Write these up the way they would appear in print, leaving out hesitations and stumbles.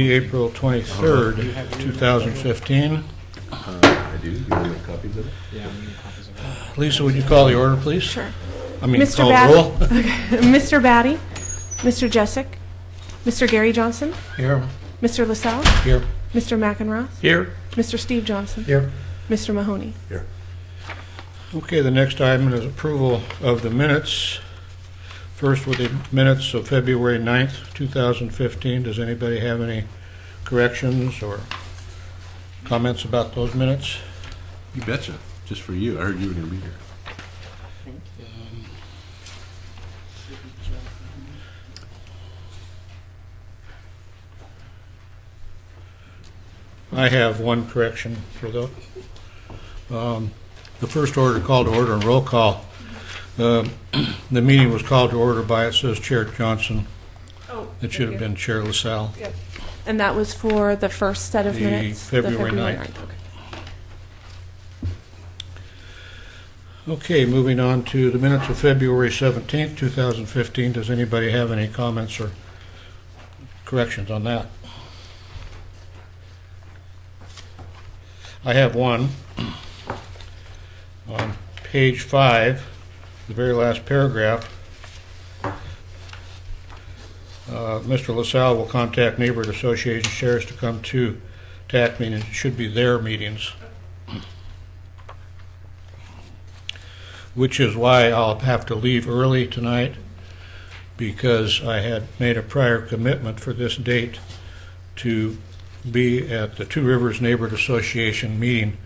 April 23rd, 2015. I do. You want to make copies of it? Yeah, we need copies of it. Lisa, would you call the order, please? Sure. I mean, Mr. call the Batty. roll. Mr. Batty, Mr. Jessic, Mr. Gary Johnson, Here. Mr. LaSalle, Here. Mr. McEnroth, Here. Mr. Steve Johnson, Here. Mr. Mahoney. Here. Okay, the next item is approval of the minutes. First with the minutes of February 9th, 2015. Does anybody have any corrections or comments about those minutes? You betcha. Just for you. I heard you were going to be here. I have one correction for the first order called to order and roll call. The meeting was called to order by, it says Chair Johnson. Oh, It should have been Chair LaSalle. Yep. And that was for the first set of The minutes? February The 9th. Okay. Okay, moving on to the minutes of February 17th, 2015. Does anybody have any comments or corrections on that? I have one. On page 5, the very last paragraph, Mr. LaSalle will contact neighborhood association chairs to come to TAC meetings. It should be their meetings. Which is why I'll have to leave early tonight, because I had made a prior commitment for this date to be at the Two Rivers Neighborhood Association meeting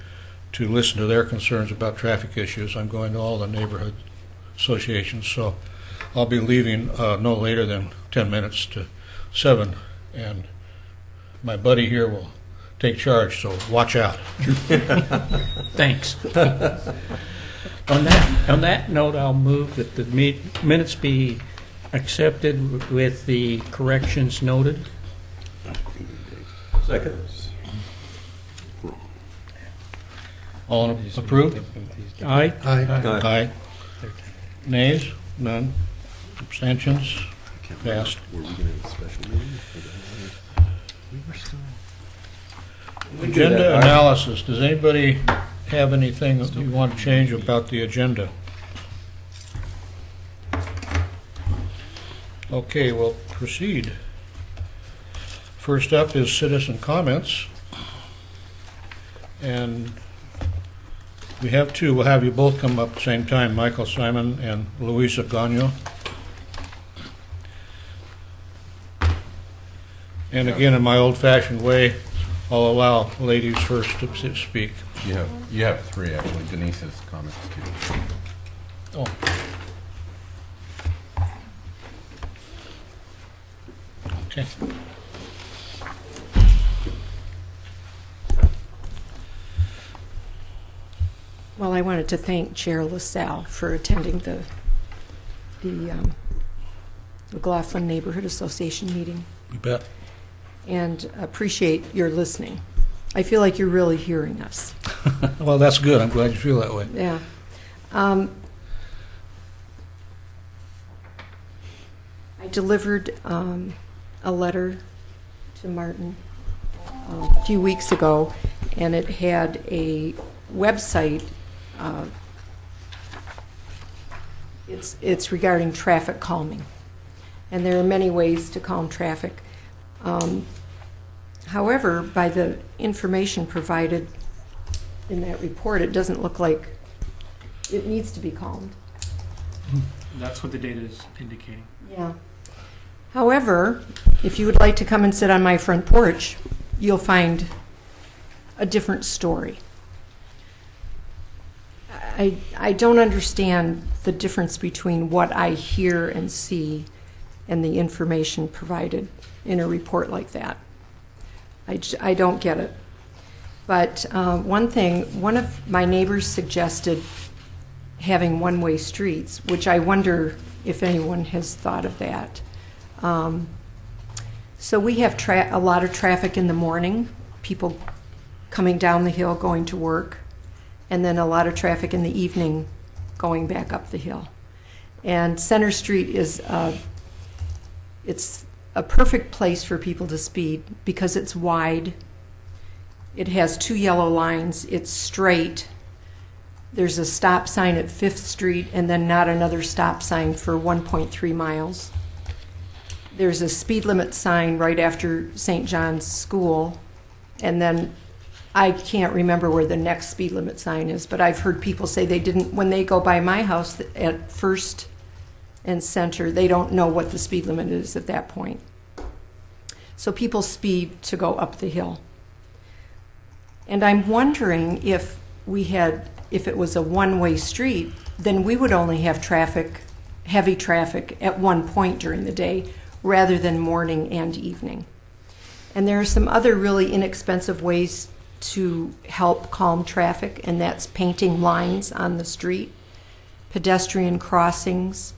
to listen to their concerns about traffic issues. I'm going to all the neighborhood associations, so I'll be leaving no later than 10 minutes to 7, and my buddy here will take charge, so watch out. Thanks. On that note, I'll move that the minutes be accepted with the corrections noted. Second. All approved? Aye. Aye. Nays? None. Abstentions? Passed. Were we going to have a special meeting? We were still. Agenda analysis. Does anybody have anything that you want to change about the agenda? Okay, we'll proceed. First up is citizen comments. And we have two. We'll have you both come up at the same time, Michael Simon and Luisa Gagno. And again, in my old-fashioned way, I'll allow ladies first to speak. You have three, actually. Denise's comments, too. Oh. Okay. Well, I wanted to thank Chair LaSalle for attending the McLaughlin Neighborhood Association meeting, You bet. and appreciate your listening. I feel like you're really hearing us. Well, that's good. I'm glad you feel that way. Yeah. I delivered a letter to Martin a few weeks ago, and it had a website. It's regarding traffic calming, and there are many ways to calm traffic. However, by the information provided in that report, it doesn't look like it needs to be calmed. That's what the data is indicating. Yeah. However, if you would like to come and sit on my front porch, you'll find a different story. I don't understand the difference between what I hear and see and the information provided in a report like that. I don't get it. But one of my neighbors suggested having one-way streets, which I wonder if anyone has thought of that. So we have a lot of traffic in the morning, people coming down the hill going to work, and then a lot of traffic in the evening going back up the hill. And Center Street is it's a perfect place for people to speed because it's wide. It has 2 yellow lines. It's straight. There's a stop sign at 5th Street and then not another stop sign for 1.3 miles. There's a speed limit sign right after St. John's School. And then I can't remember where the next speed limit sign is, but I've heard people say they didn't, when they go by my house at 1st and Center, they don't know what the speed limit is at that point. So people speed to go up the hill. And I'm wondering if it was a one-way street, then we would only have heavy traffic at one point during the day rather than morning and evening. And there are some other really inexpensive ways to help calm traffic, and that's painting lines on the street, pedestrian crossings,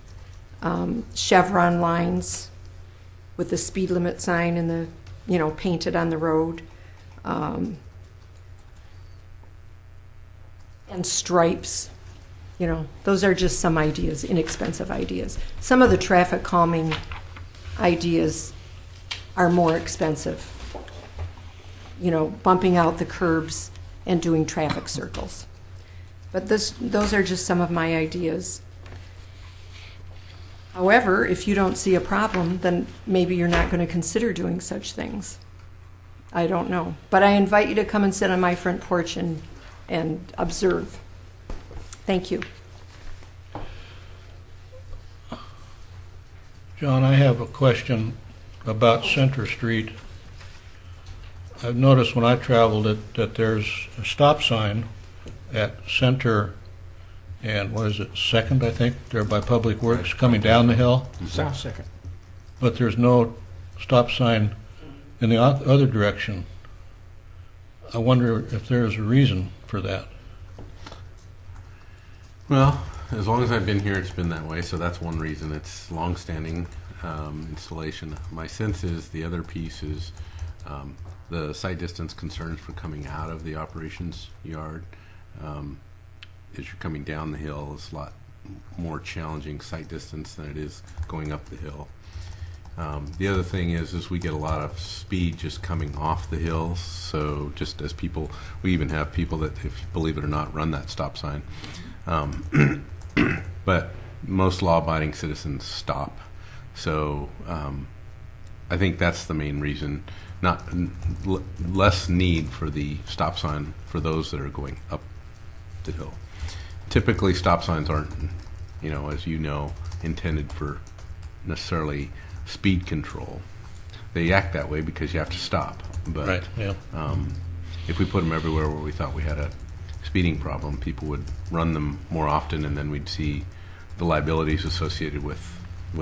chevron lines with the speed limit sign and painted on the road. And stripes, those are just some ideas, inexpensive ideas. Some of the traffic calming ideas are more expensive. Bumping out the curbs and doing traffic circles. But those are just some of my ideas. However, if you don't see a problem, then maybe you're not going to consider doing such things. I don't know. But I invite you to come and sit on my front porch and observe. Thank you. John, I have a question about Center Street. I've noticed when I traveled that there's a stop sign at Center and, 2nd, I think, there by Public Works, coming down the hill, South Second. but there's no stop sign in the other direction. I wonder if there's a reason for that. Well, as long as I've been here, it's been that way, so that's one reason. It's long-standing installation. My sense is the other piece is the sight distance concerns for coming out of the operations yard. As you're coming down the hill, it's a lot more challenging sight distance than it is going up the hill. The other thing is we get a lot of speed just coming off the hills. So just as people, we even have people that, if believe it or not, run that stop sign. But most law-abiding citizens stop. So I think that's the main reason. Less need for the stop sign for those that are going up the hill. Typically, stop signs aren't, as you know, intended for necessarily speed control. They act that way because you have to stop. But Right, yeah. if we put them everywhere where we thought we had a speeding problem, people would run them more often, and then we'd see the liabilities associated with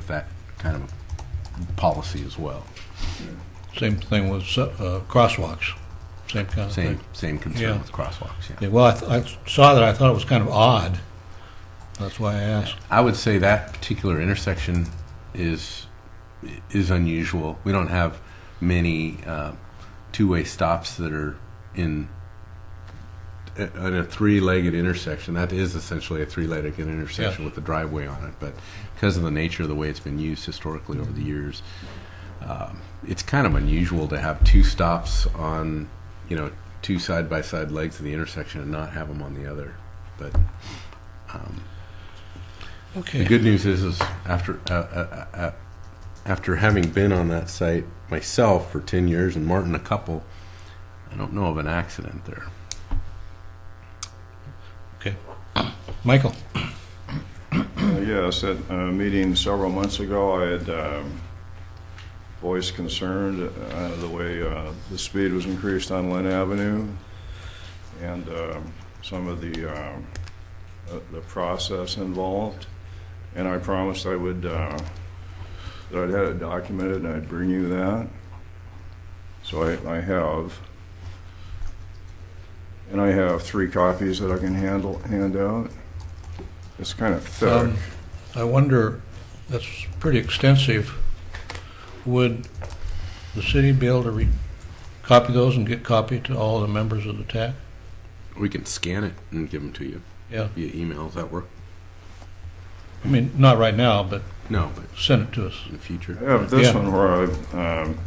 that kind of policy as well. Same thing with crosswalks. Same kind of thing. Same concern Yeah. with crosswalks. Yeah. Yeah, well, I saw that. I thought it was kind of odd. That's why I asked. I would say that particular intersection is unusual. We don't have many two-way stops that are in a three-legged intersection. That is essentially a three-legged intersection Yeah. with a driveway on it. But because of the nature of the way it's been used historically over the years, it's kind of unusual to have two stops on, two side-by-side legs of the intersection and not have them on the other. But Okay. the good news is after having been on that site myself for 10 years and Martin a couple, I don't know of an accident there. Okay. Michael. Yes, at a meeting several months ago, I had voiced concern the way the speed was increased on Lynn Avenue and some of the process involved. And I promised I would, that I'd had it documented and I'd bring you that. So I have. And I have 3 copies that I can hand out. It's kind of thick. I wonder, that's pretty extensive. Would the city be able to copy those and get copy to all the members of the TAC? We can scan it and give them to you Yeah. via email. Does that work? I mean, not right now, but No, but send it to us. in the future. I have this Yeah. one where I've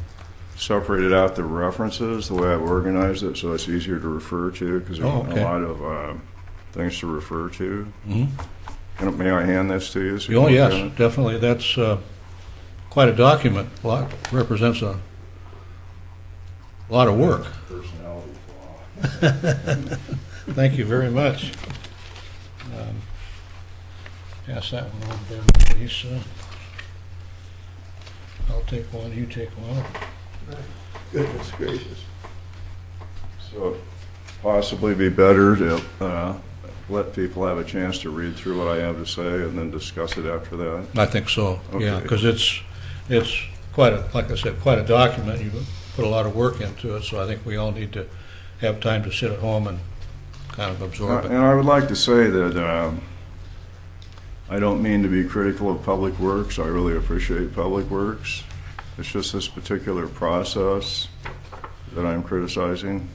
separated out the references, the way I've organized it, so it's easier to refer to, because Oh, there's okay. a lot of things to refer to. Mhm. May I hand this to you? so you Oh, can look yes, at it? definitely. That's quite a document. Represents a lot of work. Personality flaw. Thank you very much. Pass that one on, Ben, please. I'll take one, you take one. Goodness gracious. So it'd possibly be better to let people have a chance to read through what I have to say and then discuss it after that. I think so, yeah, Okay. because it's quite a, like I said, quite a document. You put a lot of work into it, so I think we all need to have time to sit at home and kind of absorb And it. I would like to say that I don't mean to be critical of Public Works. I really appreciate Public Works. It's just this particular process that I'm criticizing.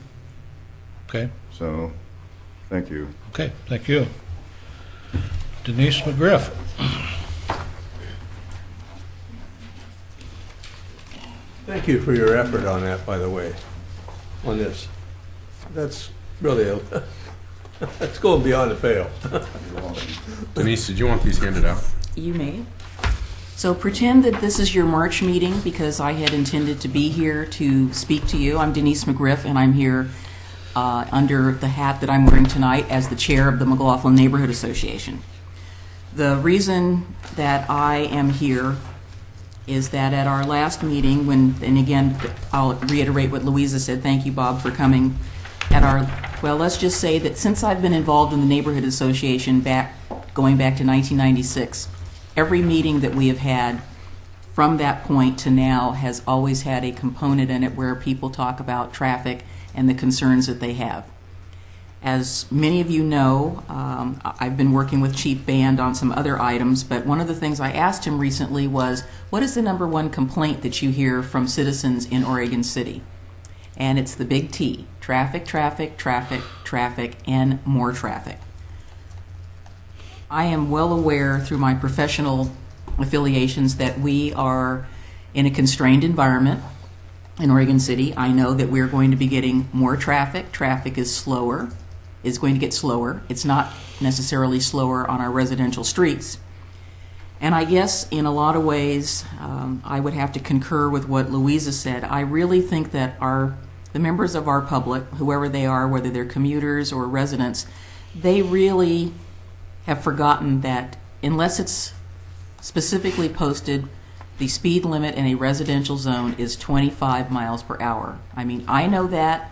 Okay, So, thank you. okay, thank you. Denise McGriff. Thank you for your effort on that, by the way, on this. That's really that's going beyond the pale. Denise, did you want these handed out? You may. So pretend that this is your March meeting because I had intended to be here to speak to you. I'm Denise McGriff, and I'm here under the hat that I'm wearing tonight as the chair of the McLaughlin Neighborhood Association. The reason that I am here is that at our last meeting, and again, I'll reiterate what Louisa said. Thank you, Bob, for coming. Well, let's just say that since I've been involved in the Neighborhood Association going back to 1996, every meeting that we have had from that point to now has always had a component in it where people talk about traffic and the concerns that they have. As many of you know, I've been working with Chief Band on some other items, but one of the things I asked him recently was, what is the #1 complaint that you hear from citizens in Oregon City? And it's the big T: traffic, traffic, traffic, traffic, and more traffic. I am well aware through my professional affiliations that we are in a constrained environment in Oregon City. I know that we're going to be getting more traffic. Traffic is going to get slower. It's not necessarily slower on our residential streets. And I guess in a lot of ways, I would have to concur with what Louisa said. I really think that the members of our public, whoever they are, whether they're commuters or residents, they really have forgotten that unless it's specifically posted, the speed limit in a residential zone is 25 miles per hour. I mean, I know that,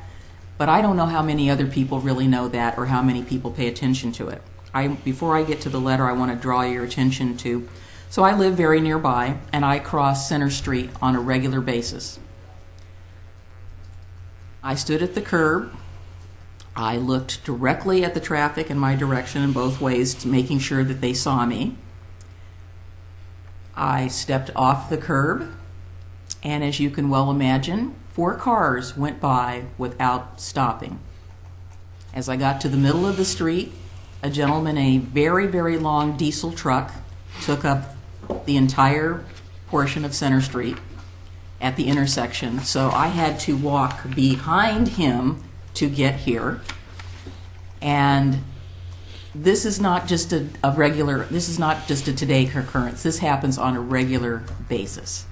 but I don't know how many other people really know that or how many people pay attention to it. Before I get to the letter, I want to draw your attention to, so I live very nearby, and I cross Center Street on a regular basis. I stood at the curb. I looked directly at the traffic in my direction in both ways, making sure that they saw me. I stepped off the curb, and as you can well imagine, 4 cars went by without stopping. As I got to the middle of the street, a gentleman in a very, very long diesel truck took up the entire portion of Center Street at the intersection. So I had to walk behind him to get here. And this is not just this is not just a today occurrence. This happens on a regular basis.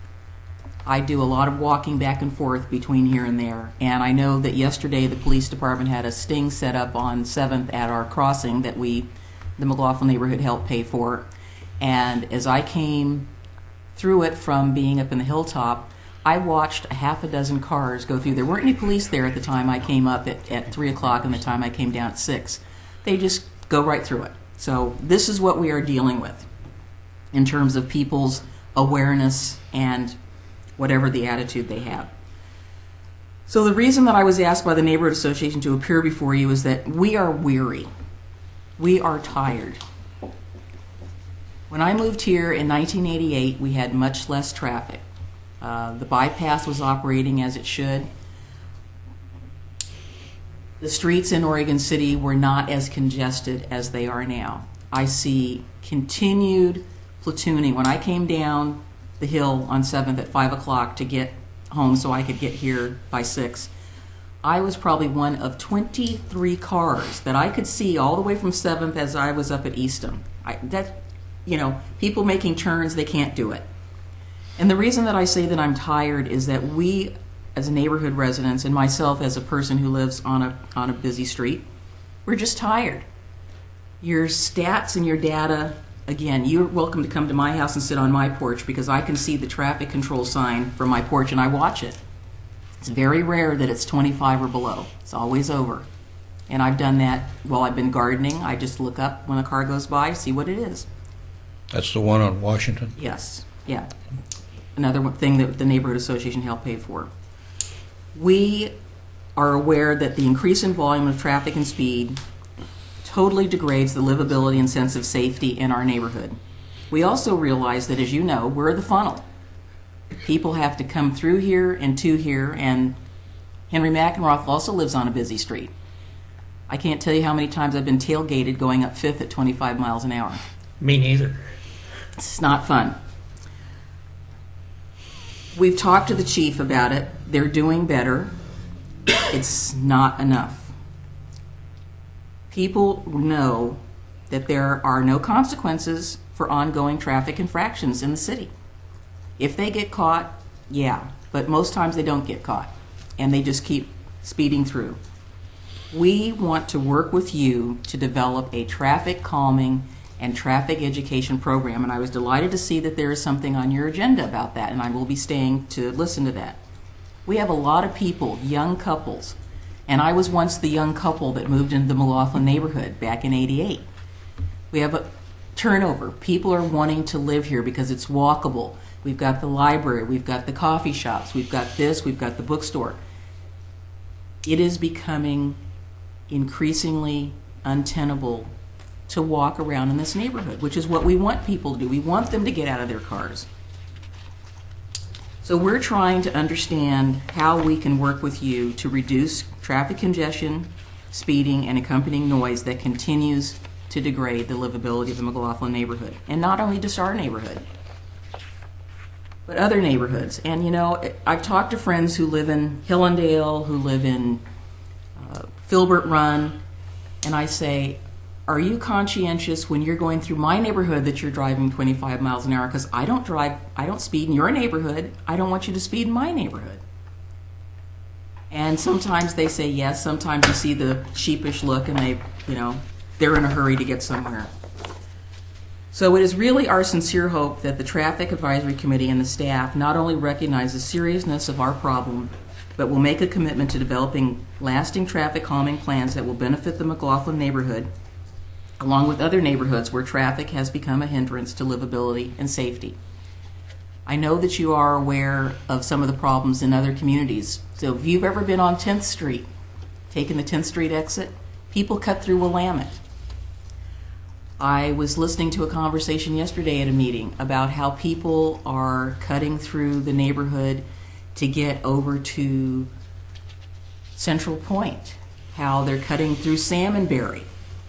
I do a lot of walking back and forth between here and there. And I know that yesterday the police department had a sting set up on 7th at our crossing that the McLaughlin neighborhood helped pay for. And as I came through it from being up in the hilltop, I watched a half a dozen cars go through. There weren't any police there at the time I came up at 3 o'clock and the time I came down at 6. They just go right through it. So this is what we are dealing with in terms of people's awareness and whatever the attitude they have. So the reason that I was asked by the Neighborhood Association to appear before you is that we are weary. We are tired. When I moved here in 1988, we had much less traffic. The bypass was operating as it should. The streets in Oregon City were not as congested as they are now. I see continued platooning. When I came down the hill on 7th at 5 o'clock to get home so I could get here by 6, I was probably one of 23 cars that I could see all the way from 7th as I was up at Eastham. People making turns, they can't do it. And the reason that I say that I'm tired is that we, as neighborhood residents, and myself as a person who lives on a busy street, we're just tired. Your stats and your data, again, you're welcome to come to my house and sit on my porch because I can see the traffic control sign from my porch and I watch it. It's very rare that it's 25 or below. It's always over. And I've done that while I've been gardening. I just look up when a car goes by, see what it is. That's the one on Washington? Yes, yeah. Another thing that the Neighborhood Association helped pay for. We are aware that the increase in volume of traffic and speed totally degrades the livability and sense of safety in our neighborhood. We also realize that, as you know, we're the funnel. People have to come through here and to here, and Henry McEnroth also lives on a busy street. I can't tell you how many times I've been tailgated going up 5th at 25 miles an hour. Me neither. It's not fun. We've talked to the chief about it. They're doing better. It's not enough. People know that there are no consequences for ongoing traffic infractions in the city. If they get caught, yeah, but most times they don't get caught, and they just keep speeding through. We want to work with you to develop a traffic calming and traffic education program, and I was delighted to see that there is something on your agenda about that, and I will be staying to listen to that. We have a lot of people, young couples, and I was once the young couple that moved into the McLaughlin neighborhood back in '88. We have a turnover. People are wanting to live here because it's walkable. We've got the library, we've got the coffee shops, we've got this, we've got the bookstore. It is becoming increasingly untenable to walk around in this neighborhood, which is what we want people to do. We want them to get out of their cars. So we're trying to understand how we can work with you to reduce traffic congestion, speeding, and accompanying noise that continues to degrade the livability of the McLaughlin neighborhood. And not only just our neighborhood, but other neighborhoods. And you know, I've talked to friends who live in Hillendale, who live in Filbert Run, and I say, are you conscientious when you're going through my neighborhood that you're driving 25 miles an hour? Because I don't speed in your neighborhood. I don't want you to speed in my neighborhood. And sometimes they say yes. Sometimes you see the sheepish look and they're in a hurry to get somewhere. So it is really our sincere hope that the Traffic Advisory Committee and the staff not only recognize the seriousness of our problem, but will make a commitment to developing lasting traffic calming plans that will benefit the McLaughlin neighborhood, along with other neighborhoods where traffic has become a hindrance to livability and safety. I know that you are aware of some of the problems in other communities. So if you've ever been on 10th Street, taking the 10th Street exit, people cut through Willamette. I was listening to a conversation yesterday at a meeting about how people are cutting through the neighborhood to get over to Central Point, how they're cutting through Salmonberry,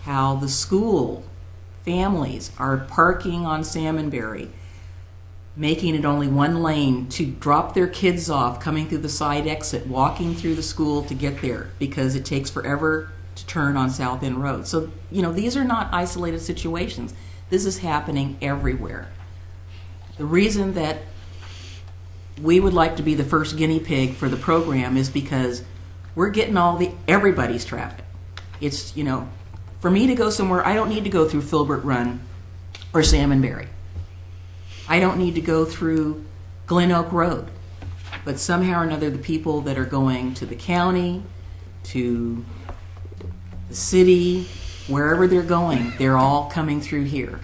how the school families are parking on Salmonberry, making it only one lane to drop their kids off, coming through the side exit, walking through the school to get there because it takes forever to turn on South End Road. So, these are not isolated situations. This is happening everywhere. The reason that we would like to be the first guinea pig for the program is because we're getting everybody's traffic. It's, for me to go somewhere, I don't need to go through Filbert Run or Salmonberry. I don't need to go through Glen Oak Road. But somehow or another, the people that are going to the county, to the city, wherever they're going, they're all coming through here.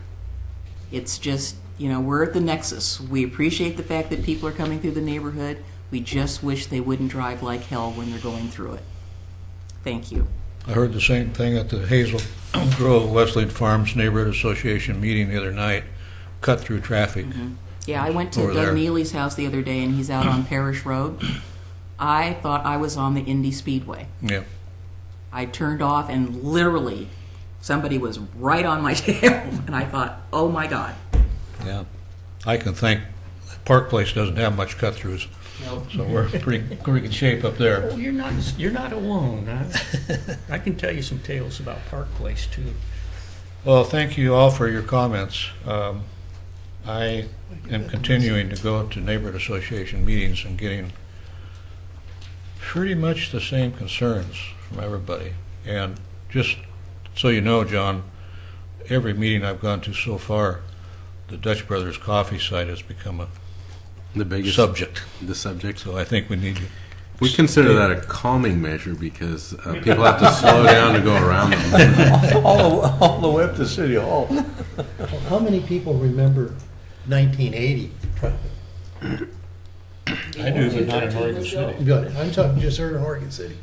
It's just, we're at the nexus. We appreciate the fact that people are coming through the neighborhood. We just wish they wouldn't drive like hell when they're going through it. Thank you. I heard the same thing at the Hazel Grove Wesleyan Farms Neighborhood Association meeting the other night. Cut through traffic. Mm-hmm. Yeah, I went to Doug Neely's house the other day, and he's out on Parish Road. I thought I was on the Indy Speedway. Yeah. I turned off and literally Somebody was right on my tail, and I thought, oh my God. Yeah. I can think Park Place doesn't have much cut-throughs, so we're in pretty good shape up there. Well, you're not alone. I can tell you some tales about Park Place too. Well, thank you all for your comments. I am continuing to go to neighborhood association meetings and getting pretty much the same concerns from everybody. And just so you know, John, every meeting I've gone to so far, the Dutch Brothers Coffee site has become The biggest subject. The subject. So I think we need to. We consider that a calming measure because people have to slow down to go around them. All the way up to City Hall. How many people remember 1980 traffic? I do, but not in Oregon City. Good. I'm talking just here in Oregon City.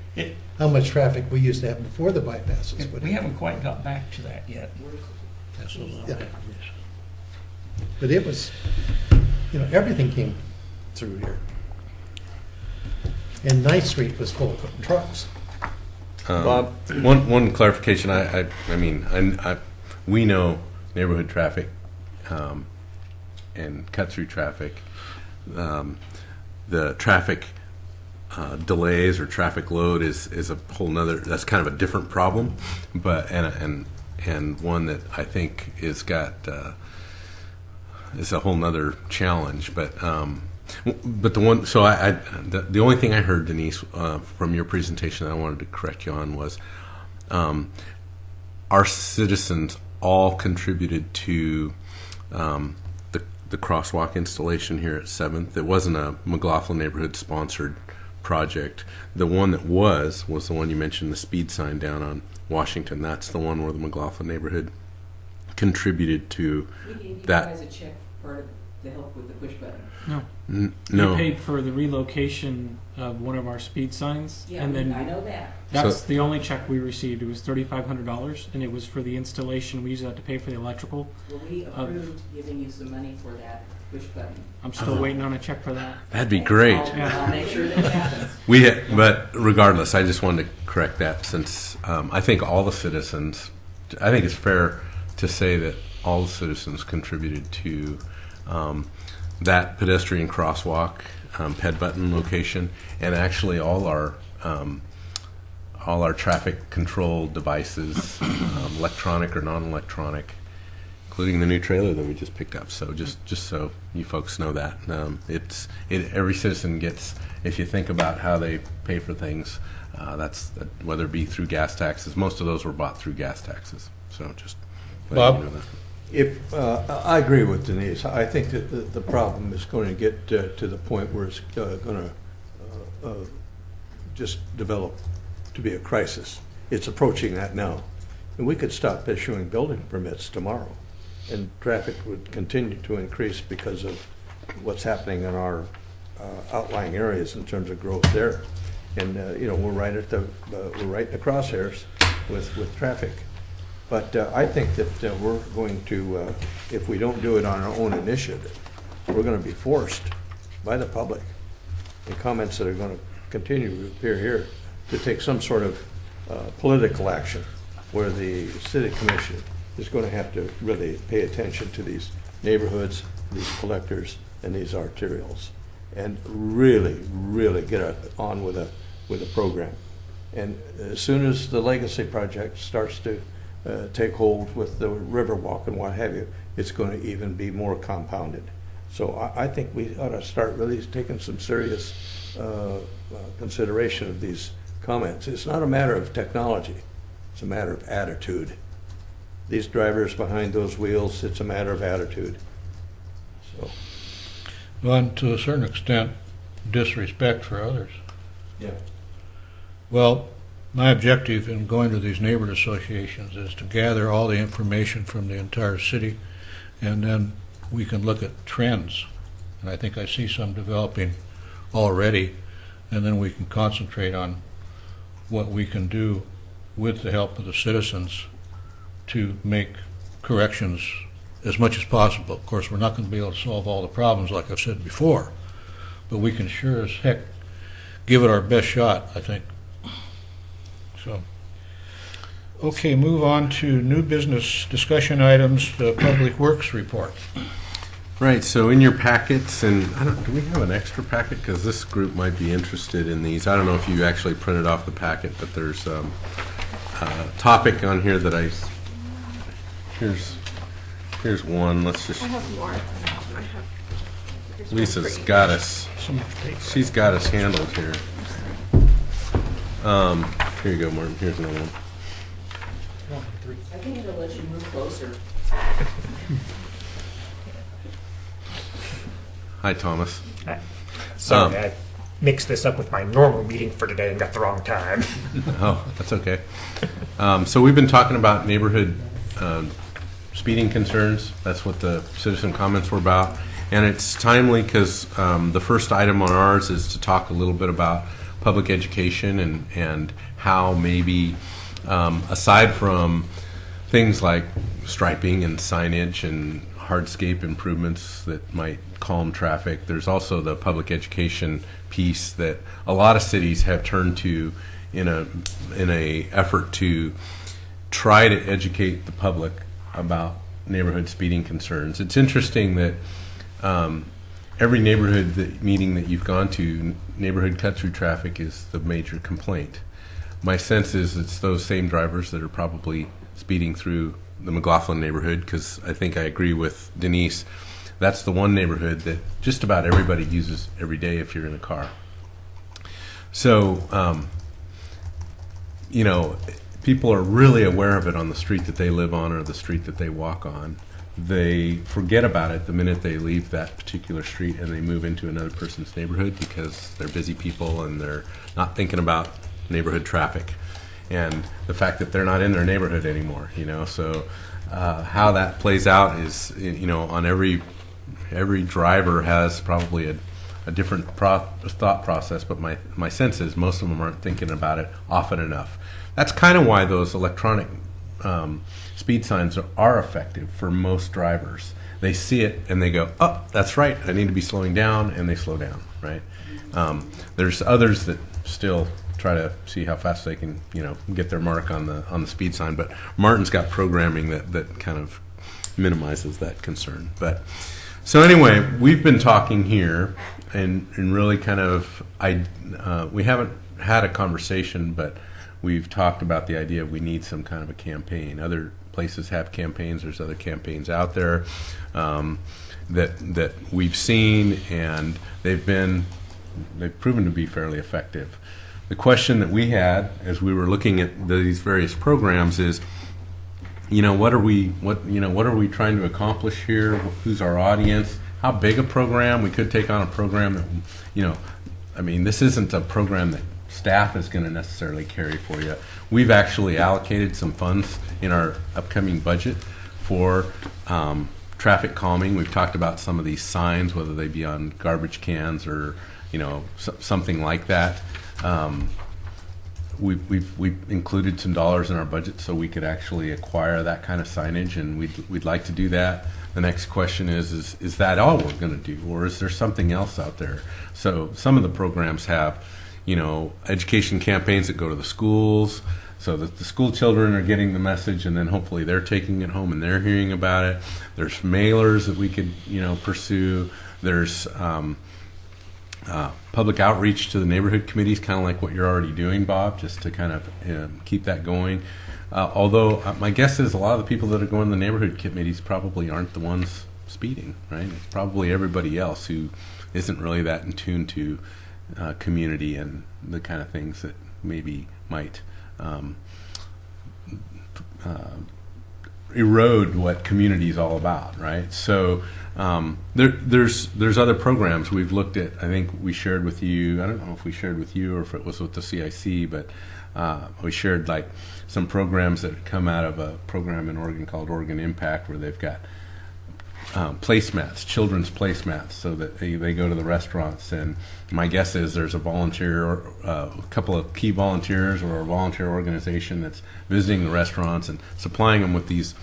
How much traffic we used to have before the bypasses. But We haven't quite got back to that yet. That's a lot. Yeah. But it was, everything came through here. And Ninth Street was full of trucks. Bob? One clarification. We know neighborhood traffic and cut-through traffic. The traffic delays or traffic load is a whole nother. That's kind of a different problem, but and one that I think is a whole nother challenge. But the one. So the only thing I heard, Denise, from your presentation that I wanted to correct you on was our citizens all contributed to the crosswalk installation here at 7th. It wasn't a McLaughlin neighborhood sponsored project. The one that was the one you mentioned, the speed sign down on Washington. That's the one where the McLaughlin neighborhood contributed to We gave that. you guys a check part of the help with the push button. No. No. We paid for the relocation of one of our speed signs, and then I know that. that's So- the only check we received. It was $3,500, and it was for the installation. We used that to pay for the electrical. Well, we approved giving you some money for that push button. I'm still waiting on a check for that. That'd be great. I'll make sure that it happens. But regardless, I just wanted to correct that since I think all the citizens, I think it's fair to say that all the citizens contributed to that pedestrian crosswalk, ped button location, and actually all our traffic control devices, electronic or non-electronic, including the new trailer that we just picked up. So just so you folks know that every citizen gets. If you think about how they pay for things, that's whether it be through gas taxes. Most of those were bought through gas taxes. So just letting you know that. I agree with Denise. I think that the problem is going to get to the point where it's going to just develop to be a crisis. It's approaching that now. And we could stop issuing building permits tomorrow, and traffic would continue to increase because of what's happening in our outlying areas in terms of growth there. And we're right in the crosshairs with traffic. But I think that we're going to, if we don't do it on our own initiative, we're going to be forced by the public, and comments that are going to continue to appear here, to take some sort of political action where the city commission is going to have to really pay attention to these neighborhoods, these collectors, and these arterials, and really get on with a program. And as soon as the Legacy project starts to take hold with the Riverwalk and what have you, it's going to even be more compounded. So I think we ought to start really taking some serious consideration of these comments. It's not a matter of technology, it's a matter of attitude. These drivers behind those wheels, it's a matter of attitude. So. Well, and to a certain extent, disrespect for others. Yeah. Well, my objective in going to these neighborhood associations is to gather all the information from the entire city, and then we can look at trends. And I think I see some developing already, and then we can concentrate on what we can do with the help of the citizens to make corrections as much as possible. Of course, we're not going to be able to solve all the problems, like I've said before, but we can sure as heck give it our best shot, I think. So, Okay, move on to new business discussion items, the Public Works report. Right, so in your packets, and do we have an extra packet? Because this group might be interested in these. I don't know if you actually printed off the packet, but there's a topic on here that here's one. Let's just, I have more. Lisa's got us, she's got us handled here. Here you go, Martin, here's another one. I think it'll let you move closer. Hi, Thomas. Sorry, I mixed this up with my normal meeting for today and got the wrong time. Oh, that's okay. So we've been talking about neighborhood speeding concerns. That's what the citizen comments were about. And it's timely because the first item on ours is to talk a little bit about public education and how maybe, aside from things like striping and signage and hardscape improvements that might calm traffic, there's also the public education piece that a lot of cities have turned to in a effort to try to educate the public about neighborhood speeding concerns. It's interesting that every neighborhood meeting that you've gone to, neighborhood cut-through traffic is the major complaint. My sense is it's those same drivers that are probably speeding through the McLaughlin neighborhood, because I think I agree with Denise. That's the one neighborhood that just about everybody uses every day if you're in a car. So, people are really aware of it on the street that they live on or the street that they walk on. They forget about it the minute they leave that particular street and they move into another person's neighborhood because they're busy people and they're not thinking about neighborhood traffic and the fact that they're not in their neighborhood anymore. So how that plays out is, on every driver has probably a different thought process, but my sense is most of them aren't thinking about it often enough. That's kind of why those electronic speed signs are effective for most drivers. They see it and they go, oh, that's right, I need to be slowing down, and they slow down, right? There's others that still try to see how fast they can, get their mark on the speed sign, but Martin's got programming that kind of minimizes that concern. But so anyway, we've been talking here and really kind of, we haven't had a conversation, but we've talked about the idea of we need some kind of a campaign. Other places have campaigns. There's other campaigns out there that we've seen, and they've proven to be fairly effective. The question that we had as we were looking at these various programs is, what are we trying to accomplish here? Who's our audience? How big a program? We could take on a program that, this isn't a program that staff is going to necessarily carry for you. We've actually allocated some funds in our upcoming budget for traffic calming. We've talked about some of these signs, whether they be on garbage cans or something like that. We've included some dollars in our budget so we could actually acquire that kind of signage, and we'd like to do that. The next question is that all we're going to do, or is there something else out there? So some of the programs have education campaigns that go to the schools so that the school children are getting the message, and then hopefully they're taking it home and they're hearing about it. There's mailers that we could, pursue. There's public outreach to the neighborhood committees, kind of like what you're already doing, Bob, just to kind of keep that going. Although my guess is a lot of the people that are going to the neighborhood committees probably aren't the ones speeding, right? It's probably everybody else who isn't really that in tune to community and the kind of things that maybe might erode what community is all about, right? So there's other programs we've looked at. I think we shared with you, I don't know if we shared with you or if it was with the CIC, but we shared like some programs that come out of a program in Oregon called Oregon Impact, where they've got placemats, children's placemats, so that they go to the restaurants. And my guess is there's a volunteer, or a couple of key volunteers, or a volunteer organization that's visiting the restaurants and supplying them with these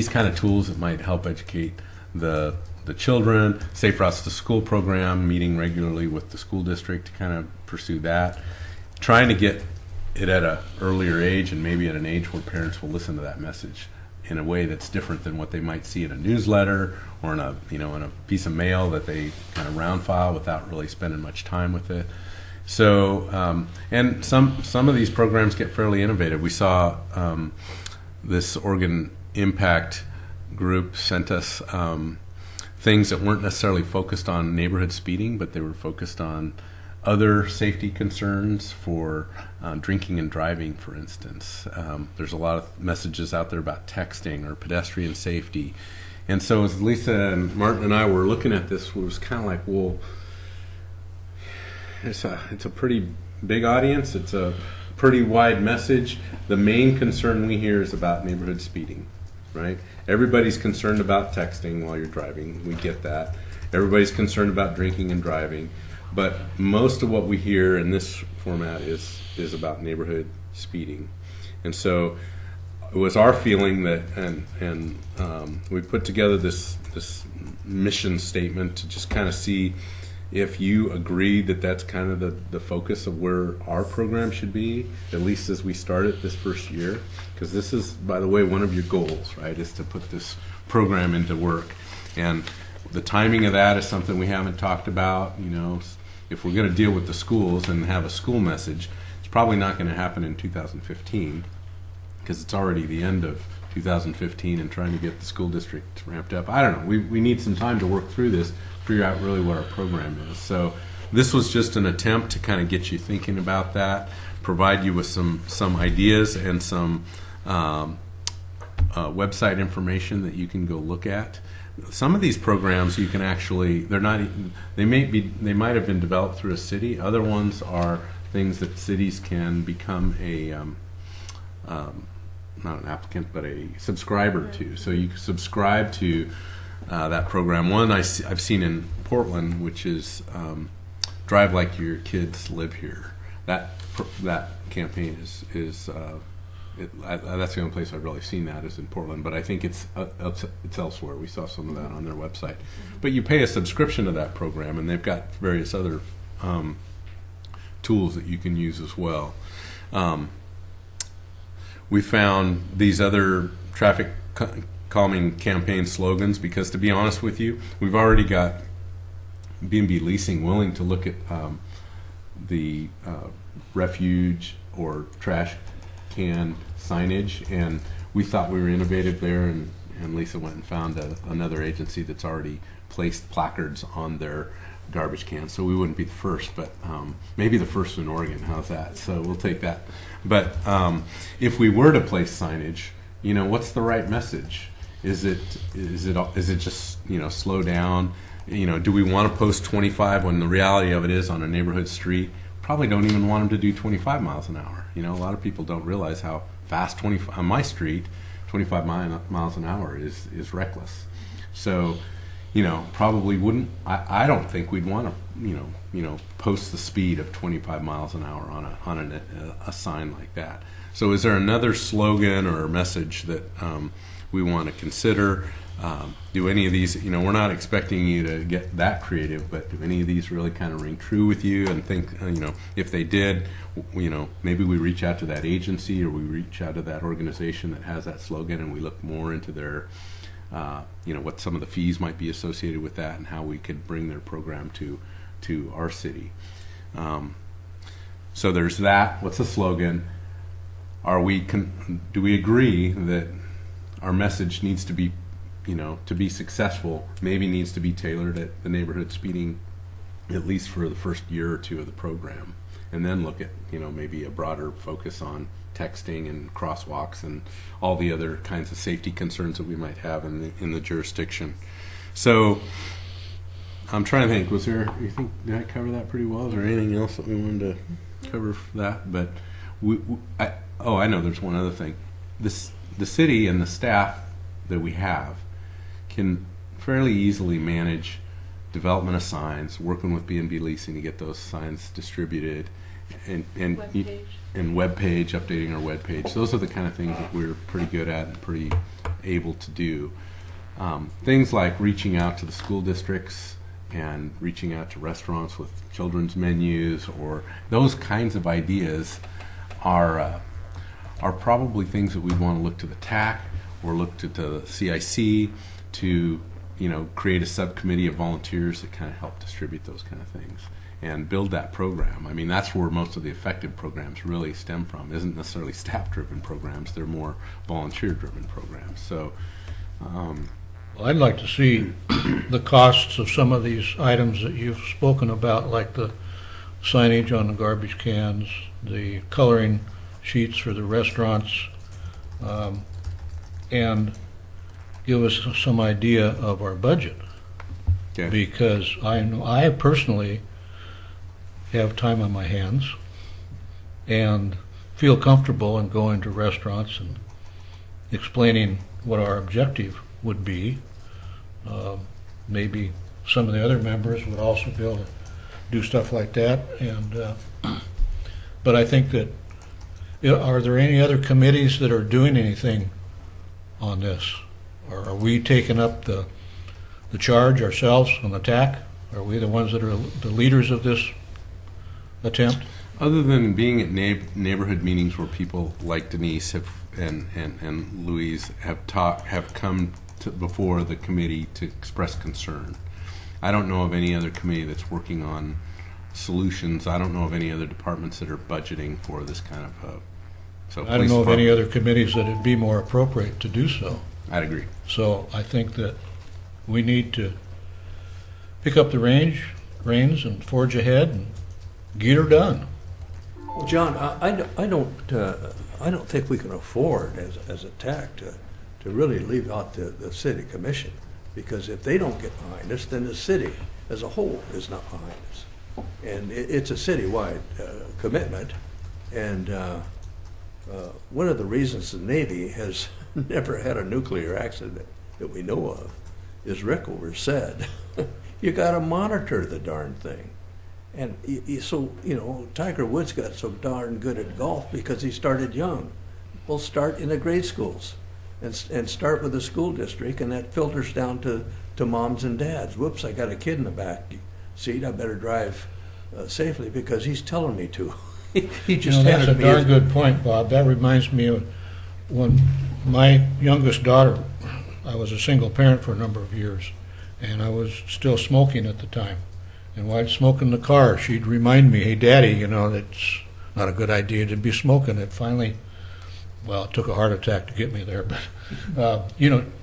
kind of tools that might help educate the children. Safe Routes to School program, meeting regularly with the school district to kind of pursue that. Trying to get it at a earlier age, and maybe at an age where parents will listen to that message in a way that's different than what they might see in a newsletter or in a in a piece of mail that they kind of round file without really spending much time with it. So, and some of these programs get fairly innovative. We saw this Oregon Impact group sent us things that weren't necessarily focused on neighborhood speeding, but they were focused on other safety concerns for drinking and driving, for instance. There's a lot of messages out there about texting or pedestrian safety. And so as Lisa and Martin and I were looking at this, it was kind of like, well, it's a pretty big audience. It's a pretty wide message. The main concern we hear is about neighborhood speeding, right? Everybody's concerned about texting while you're driving. We get that. Everybody's concerned about drinking and driving. But most of what we hear in this format is about neighborhood speeding. And so it was our feeling that, and we put together this mission statement to just kind of see if you agree that that's kind of the focus of where our program should be, at least as we start it this first year. Because this is, by the way, one of your goals, right, is to put this program into work. And the timing of that is something we haven't talked about. You know, if we're going to deal with the schools and have a school message, it's probably not going to happen in 2015 because it's already the end of 2015 and trying to get the school district ramped up. I don't know. We need some time to work through this, figure out really what our program is. So this was just an attempt to kind of get you thinking about that, provide you with some ideas and some website information that you can go look at. Some of these programs you can actually, they might have been developed through a city. Other ones are things that cities can become a not an applicant, but a subscriber to. So you can subscribe to that program. One I've seen in Portland, which is Drive Like Your Kids Live Here. That campaign is that's the only place I've really seen that is in Portland, but I think it's elsewhere. We saw some of that on their website. But you pay a subscription to that program, and they've got various other tools that you can use as well. We found these other traffic calming campaign slogans because, to be honest with you, we've already got B&B Leasing willing to look at the refuge or trash can signage, and we thought we were innovative there, and Lisa went and found another agency that's already placed placards on their garbage cans. So we wouldn't be the first, but maybe the first in Oregon. How's that? So we'll take that. But if we were to place signage, you know, what's the right message? Is it just, you know, slow down? You know, do we want to post 25 when the reality of it is on a neighborhood street? Probably don't even want them to do 25 miles an hour. You know, a lot of people don't realize how fast on my street, 25 miles an hour is reckless. So, you know, probably wouldn't. I don't think we'd want to, you know, post the speed of 25 miles an hour on a sign like that. So, is there another slogan or message that we want to consider? Do any of these, you know, we're not expecting you to get that creative, but do any of these really kind of ring true with you and think, you know, if they did, you know, maybe we reach out to that agency or we reach out to that organization that has that slogan and we look more into their, you know, what some of the fees might be associated with that and how we could bring their program to our city. So there's that. What's the slogan? Do we agree that our message needs to be, you know, to be successful, maybe needs to be tailored at the neighborhood speeding, at least for the first year or two of the program, and then look at, you know, maybe a broader focus on texting and crosswalks and all the other kinds of safety concerns that we might have in the jurisdiction. So I'm trying to think, did I cover that pretty well? Is there anything else that we wanted to cover for that? But I know there's one other thing. The city and the staff that we have can fairly easily manage development of signs, working with B&B Leasing to get those signs distributed, and web page, updating our web page. Those are the kind of things that we're pretty good at and pretty able to do. Things like reaching out to the school districts and reaching out to restaurants with children's menus or those kinds of ideas are probably things that we'd want to look to the TAC or look to the CIC to, create a subcommittee of volunteers that kind of help distribute those kind of things and build that program. I mean, that's where most of the effective programs really stem from. It isn't necessarily staff-driven programs; they're more volunteer-driven programs. So. Well, I'd like to see the costs of some of these items that you've spoken about, like the signage on the garbage cans, the coloring sheets for the restaurants, and give us some idea of our budget. Okay. Because I personally have time on my hands and feel comfortable in going to restaurants and explaining what our objective would be. Maybe some of the other members would also be able to do stuff like that. And but I think that, are there any other committees that are doing anything on this? Or are we taking up the charge ourselves on the TAC? Are we the ones that are the leaders of this attempt? Other than being at neighborhood meetings where people like Denise and Louise have come to before the committee to express concern, I don't know of any other committee that's working on solutions. I don't know of any other departments that are budgeting for this kind of. I don't know of any other committees that it'd be more appropriate to do so. I'd agree. So I think that we need to pick up the reins and forge ahead and get her done. Well, John, I don't think we can afford as a TAC to really leave out the city commission, because if they don't get behind us, then the city as a whole is not behind us, and it's a citywide commitment. And one of the reasons the Navy has never had a nuclear accident that we know of is Rickover said, you got to monitor the darn thing. And so, Tiger Woods got so darn good at golf because he started young. Well, start in the grade schools and start with the school district, and that filters down to moms and dads. Whoops, I got a kid in the back seat. I better drive safely because he's telling me to. He just that's a handed me darn good point, Bob. That reminds me of when my youngest daughter, I was a single parent for a number of years, and I was still smoking at the time. And while I'd smoke in the car, she'd remind me, hey, Daddy, that's not a good idea to be smoking. It finally, it took a heart attack to get me there. But,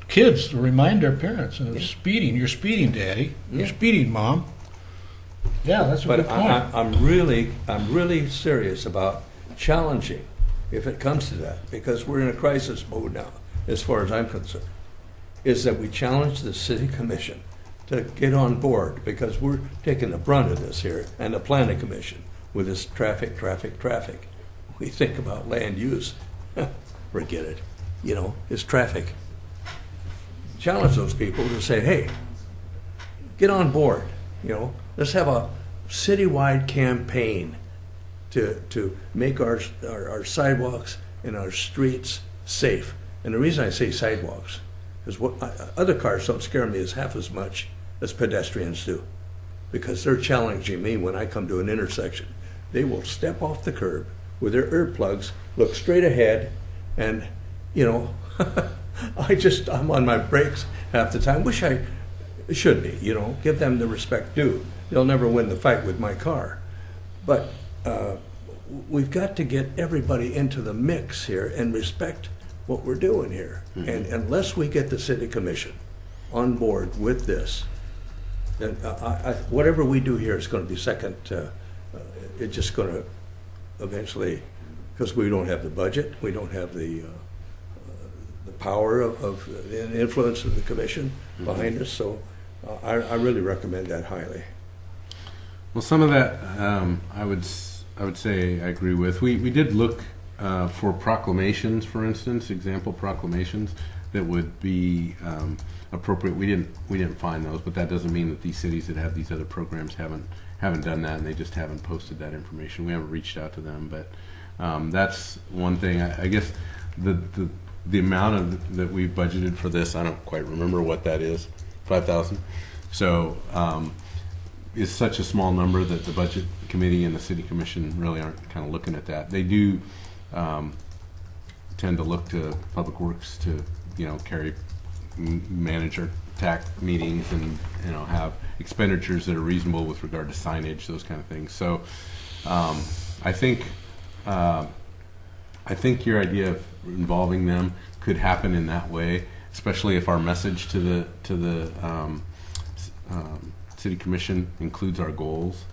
kids remind their parents, and it's speeding. You're speeding, Daddy. You're speeding, Mom. Yeah, that's a good point. I'm really serious about challenging, if it comes to that, because we're in a crisis mode now, as far as I'm concerned, is that we challenge the city commission to get on board, because we're taking the brunt of this here, and the planning commission with this traffic. We think about land use, forget it. It's traffic. Challenge those people to say, hey, get on board. Let's have a citywide campaign to make our sidewalks and our streets safe. And the reason I say sidewalks is other cars don't scare me as half as much as pedestrians do, because they're challenging me when I come to an intersection. They will step off the curb with their earplugs, look straight ahead, and I'm on my brakes half the time. Wish I should be, give them the respect due. They'll never win the fight with my car. But we've got to get everybody into the mix here and respect what we're doing here. Mm-hmm. And unless we get the city commission on board with this, then whatever we do here is going to be second. It's just going to eventually, because we don't have the budget, we don't have the power of the influence of the commission behind us. So I really recommend that highly. Well, some of that I would say I agree with. We did look for proclamations, for instance, example proclamations that would be appropriate. We didn't find those, but that doesn't mean that these cities that have these other programs haven't done that, and they just haven't posted that information. We haven't reached out to them, but that's one thing. I guess the amount that we've budgeted for this, I don't quite remember what that is, $5,000. So is such a small number that the budget committee and the city commission really aren't kind of looking at that. They do tend to look to Public Works to, manage our TAC meetings and, have expenditures that are reasonable with regard to signage, those kind of things. So I think your idea of involving them could happen in that way, especially if our message to the City Commission includes our goals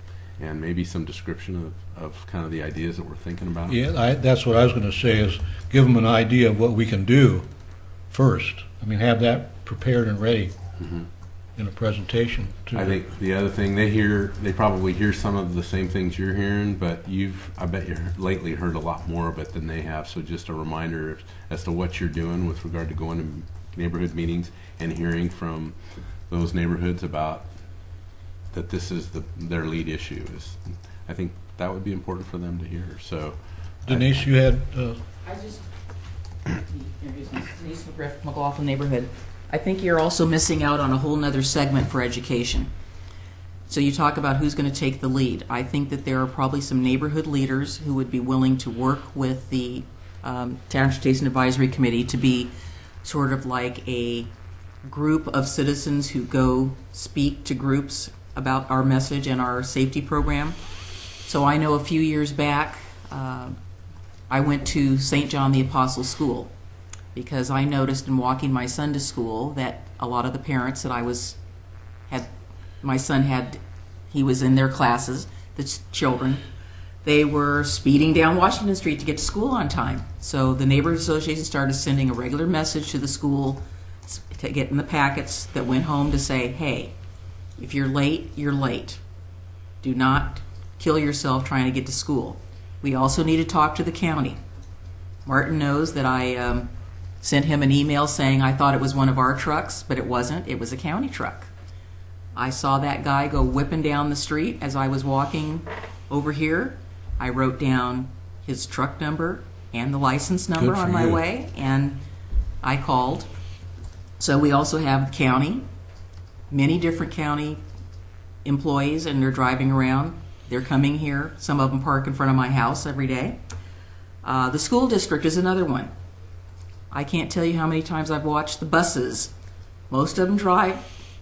and maybe some description of kind of the ideas that we're thinking about. Yeah, that's what I was going to say, is give them an idea of what we can do first. I mean, have that prepared and ready in a presentation. I think the other thing, they probably hear some of the same things you're hearing, but I bet you've lately heard a lot more of it than they have. So just a reminder as to what you're doing with regard to going to neighborhood meetings and hearing from those neighborhoods about that this is their lead issue. I think that would be important for them to hear. So, Denise, you had. I just Denise McGriff, McLaughlin neighborhood. I think you're also missing out on a whole nother segment for education. So you talk about who's going to take the lead. I think that there are probably some neighborhood leaders who would be willing to work with the Transportation Advisory Committee to be sort of like a group of citizens who go speak to groups about our message and our safety program. So I know a few years back, I went to St. John the Apostle School because I noticed in walking my son to school that a lot of the parents that my son had, he was in their classes, the children, they were speeding down Washington Street to get to school on time. So the Neighborhood Association started sending a regular message to the school to get in the packets that went home to say, hey, if you're late, you're late. Do not kill yourself trying to get to school. We also need to talk to the county. Martin knows that I sent him an email saying I thought it was one of our trucks, but it wasn't. It was a county truck. I saw that guy go whipping down the street as I was walking over here. I wrote down his truck number and the license number on my way, and I called. So we also have the county, many different county employees, and they're driving around. They're coming here. Some of them park in front of my house every day. The school district is another one. I can't tell you how many times I've watched the buses. Most of them drive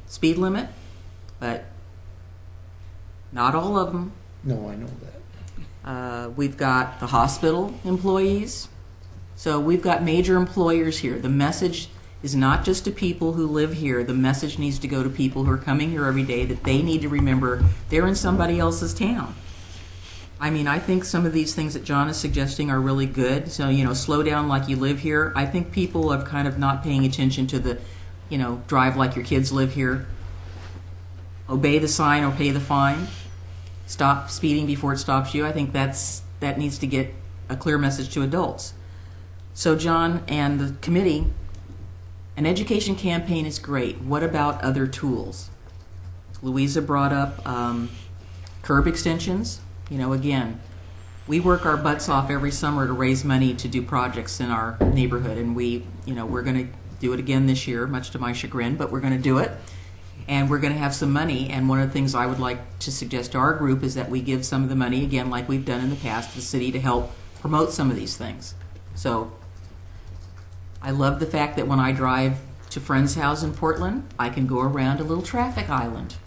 speed limit, but not all of them. No, I know that. We've got the hospital employees. So we've got major employers here. The message is not just to people who live here. The message needs to go to people who are coming here every day that they need to remember they're in somebody else's town. I mean, I think some of these things that John is suggesting are really good. So, slow down like you live here. I think people are kind of not paying attention to the, drive like your kids live here. Obey the sign or pay the fine. Stop speeding before it stops you. I think that needs to get a clear message to adults. So John and the committee, an education campaign is great. What about other tools? Louisa brought up curb extensions. Again, we work our butts off every summer to raise money to do projects in our neighborhood, and we're going to do it again this year, much to my chagrin, but we're going to do it. And we're going to have some money, and one of the things I would like to suggest to our group is that we give some of the money, again, like we've done in the past, to the city to help promote some of these things. So I love the fact that when I drive to Friend's house in Portland, I can go around a little traffic island.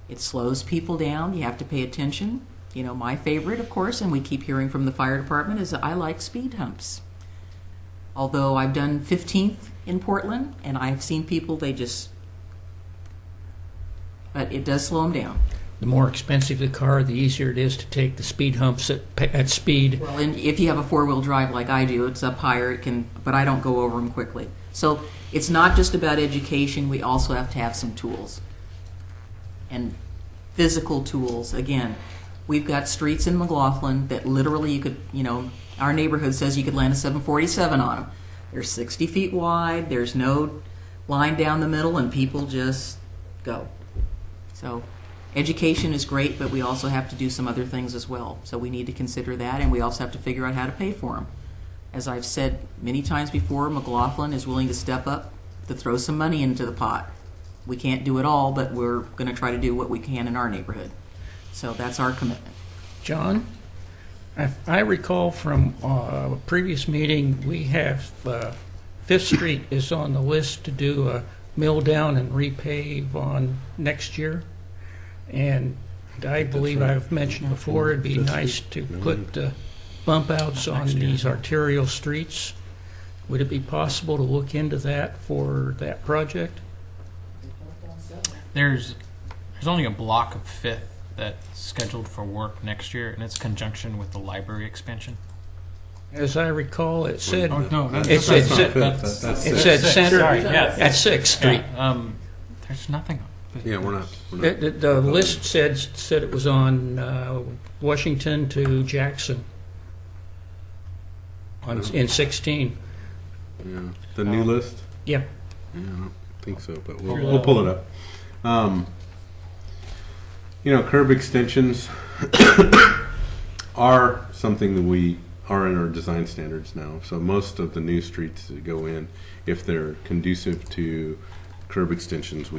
It slows people down. You have to pay attention. My favorite, of course, and we keep hearing from the fire department, is that I like speed humps. Although I've done 15th in Portland, and I've seen people, but it does slow them down. The more expensive the car, the easier it is to take the speed humps at speed. Well, and if you have a four-wheel drive like I do, it's up higher, but I don't go over them quickly. So it's not just about education. We also have to have some tools. And physical tools, again. We've got streets in McLaughlin that literally you could, our neighborhood says you could land a 747 on them. They're 60 feet wide. There's no line down the middle, and people just go. So education is great, but we also have to do some other things as well. So we need to consider that, and we also have to figure out how to pay for them. As I've said many times before, McLaughlin is willing to step up to throw some money into the pot. We can't do it all, but we're going to try to do what we can in our neighborhood. So that's our commitment. John, I recall from a previous meeting, we have Fifth Street is on the list to do a mill down and repave on next year. And I believe I've mentioned before, it'd be nice to put bump outs on these arterial streets. Would it be possible to look into that for that project? There's only a block of Fifth that's scheduled for work next year, and it's conjunction with the library expansion. As I recall, it said Oh, no, that's it said that's it said center Sorry, yeah. at 6th Street. Yeah, there's nothing. Yeah, we're not. The list said it was on Washington to Jackson in 16. Yeah, the new list. Yeah. Yeah, I don't think so, but we'll pull it up. Curb extensions are something that we are in our design standards now. So most of the new streets that go in, if they're conducive to curb extensions,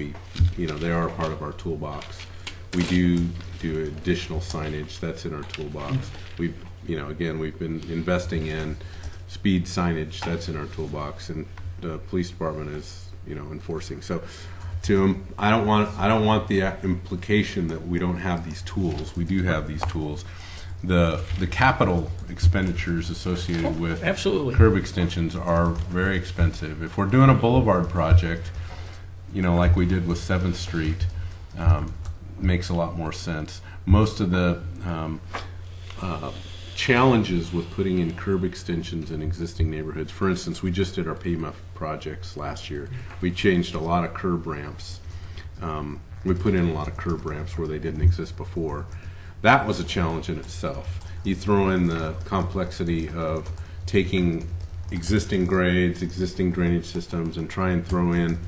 they are part of our toolbox. We do additional signage that's in our toolbox. We've been investing in speed signage that's in our toolbox, and the police department is enforcing. So I don't want the implication that we don't have these tools. We do have these tools. The capital expenditures associated with absolutely curb extensions are very expensive. If we're doing a boulevard project, like we did with 7th Street, makes a lot more sense. Most of the challenges with putting in curb extensions in existing neighborhoods, for instance, we just did our PMF projects last year. We changed a lot of curb ramps. We put in a lot of curb ramps where they didn't exist before. That was a challenge in itself. You throw in the complexity of taking existing grades, existing drainage systems, and try and throw in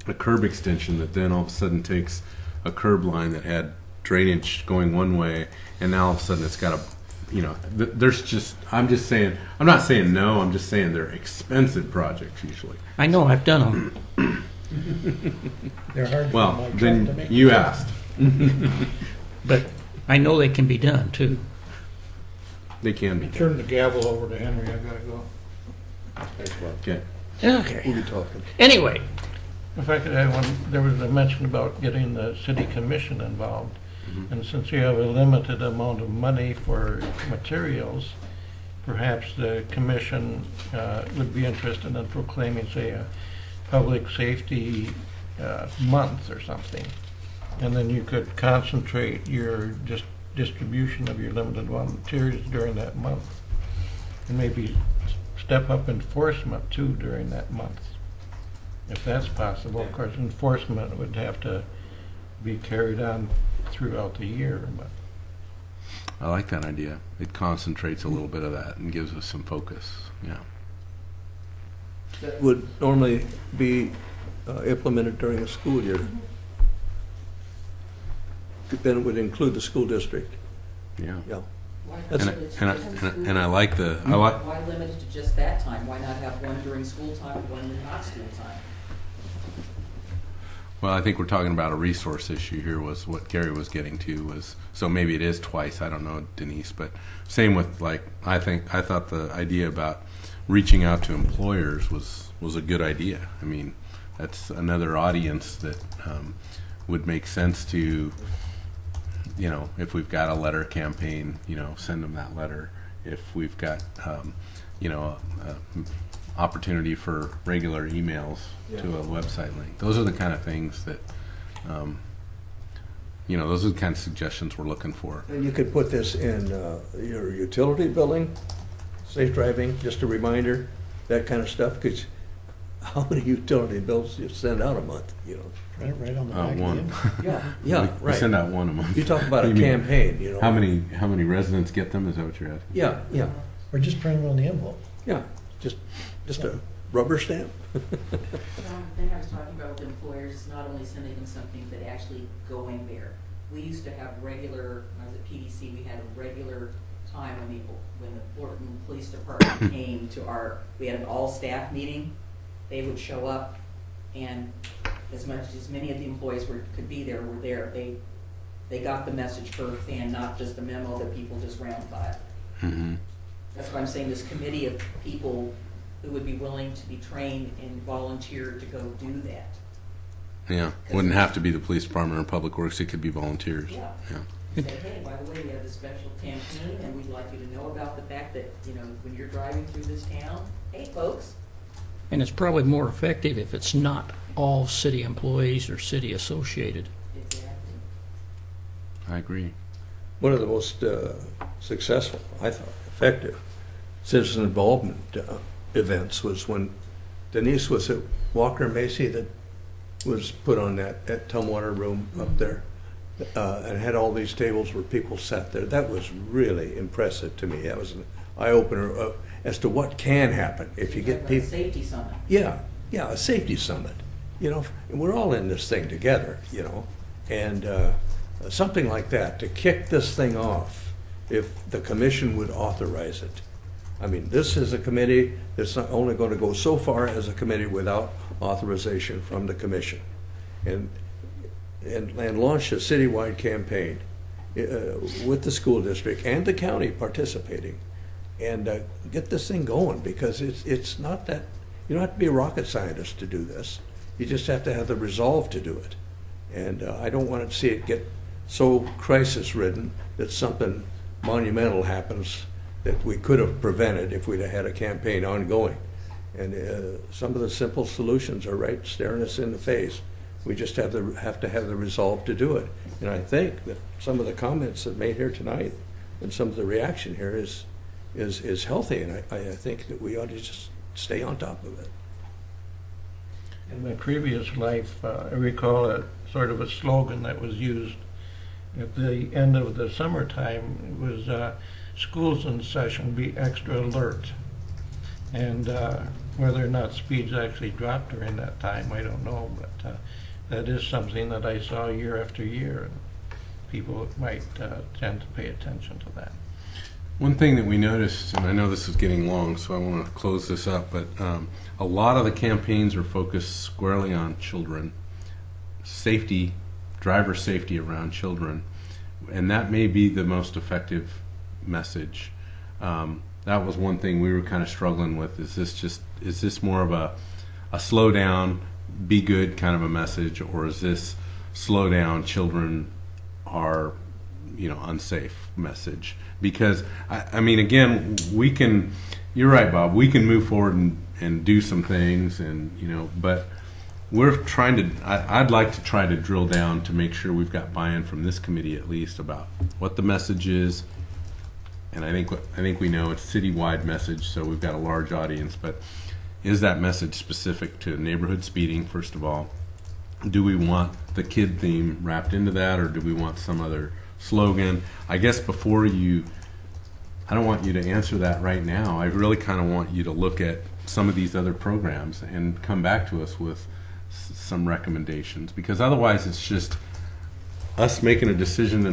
a curb extension that then all of a sudden takes a curb line that had drainage going one way, and now all of a sudden it's got a, I'm just saying, I'm not saying no, I'm just saying they're expensive projects usually. I know, I've done them. They're hard. Well, then you asked. But I know they can be done too. They can be. Turn the gavel over to Henry. I gotta go. Okay. Okay. We'll be talking. Anyway, If I could add one, there was a mention about getting the city commission involved. And since you have a limited amount of money for materials, perhaps the commission would be interested in proclaiming, say, a public safety month or something. And then you could concentrate your distribution of your limited amount of materials during that month. And maybe step up enforcement too during that month. If that's possible. Of course, enforcement would have to be carried on throughout the year. But I like that idea. It concentrates a little bit of that and gives us some focus. Yeah. That would normally be implemented during a school year. Then it would include the school district. Yeah. Yeah. And I like the. Why limit it to just that time? Why not have one during school time and one not school time? Well, I think we're talking about a resource issue here. Was what Gary was getting to was, so maybe it is twice. I don't know, Denise, but same with I thought the idea about reaching out to employers was a good idea. I mean, that's another audience that would make sense to. If we've got a letter campaign, send them that letter. If we've got, opportunity for regular emails to a website link. Those are the kind of things that, those are the kind of suggestions we're looking for. And you could put this in your utility billing, safe driving, just a reminder, that kind of stuff. Because how many utility bills do you send out a month? Right on the back. One. Yeah, We right. send out one a month. You talk about a campaign, How many residents get them? Is that what you're asking? Yeah. Or just print them on the envelope. Yeah, just a rubber stamp. The thing I was talking about with employers is not only sending them something, but actually going there. We used to have regular, when I was at PDC, we had a regular time when the Portland Police Department came to we had an all-staff meeting. They would show up, and as many of the employees could be there were there. They got the message firsthand, not just a memo that people just ran by. Mm-hmm. That's why I'm saying this committee of people who would be willing to be trained and volunteer to go do that. Yeah, wouldn't have to be the police department or public works. It could be volunteers. Yeah. Yeah. Say, hey, by the way, we have this special campaign, and we'd like you to know about the fact that, when you're driving through this town, hey, folks. And it's probably more effective if it's not all city employees or city associated. Exactly. I agree. One of the most successful, I thought, effective citizen involvement events was when Denise was at Walker Macy that was put on that Tumwater room up there and had all these tables where people sat there. That was really impressive to me. That was an eye-opener as to what can happen if you get people. Safety summit. Yeah, a safety summit. And we're all in this thing together, and something like that to kick this thing off, if the commission would authorize it. I mean, this is a committee that's not only going to go so far as a committee without authorization from the commission, and launch a citywide campaign with the school district and the county participating, and get this thing going, because it's not that you don't have to be a rocket scientist to do this. You just have to have the resolve to do it, and I don't want to see it get so crisis-ridden that something monumental happens that we could have prevented if we'd have had a campaign ongoing. And some of the simple solutions are right staring us in the face. We just have to have the resolve to do it. And I think that some of the comments that made here tonight and some of the reaction here is healthy, and I think that we ought to just stay on top of it. In my previous life, I recall a sort of a slogan that was used at the end of the summertime. It was schools in session, be extra alert. And whether or not speeds actually dropped during that time, I don't know, but that is something that I saw year after year, and people might tend to pay attention to that. One thing that we noticed, and I know this is getting long, so I want to close this up, but a lot of the campaigns are focused squarely on children, safety, driver safety around children, and that may be the most effective message. That was one thing we were kind of struggling with. Is this more of a slow down, be good kind of a message, or is this slow down, children are unsafe message? Because I mean, again, you're right, Bob, we can move forward and do some things, and but we're trying to, I'd like to try to drill down to make sure we've got buy-in from this committee at least about what the message is. And I think we know it's a citywide message, so we've got a large audience, but is that message specific to neighborhood speeding, first of all? Do we want the kid theme wrapped into that, or do we want some other slogan? I guess I don't want you to answer that right now. I really kind of want you to look at some of these other programs and come back to us with some recommendations, because otherwise it's just us making a decision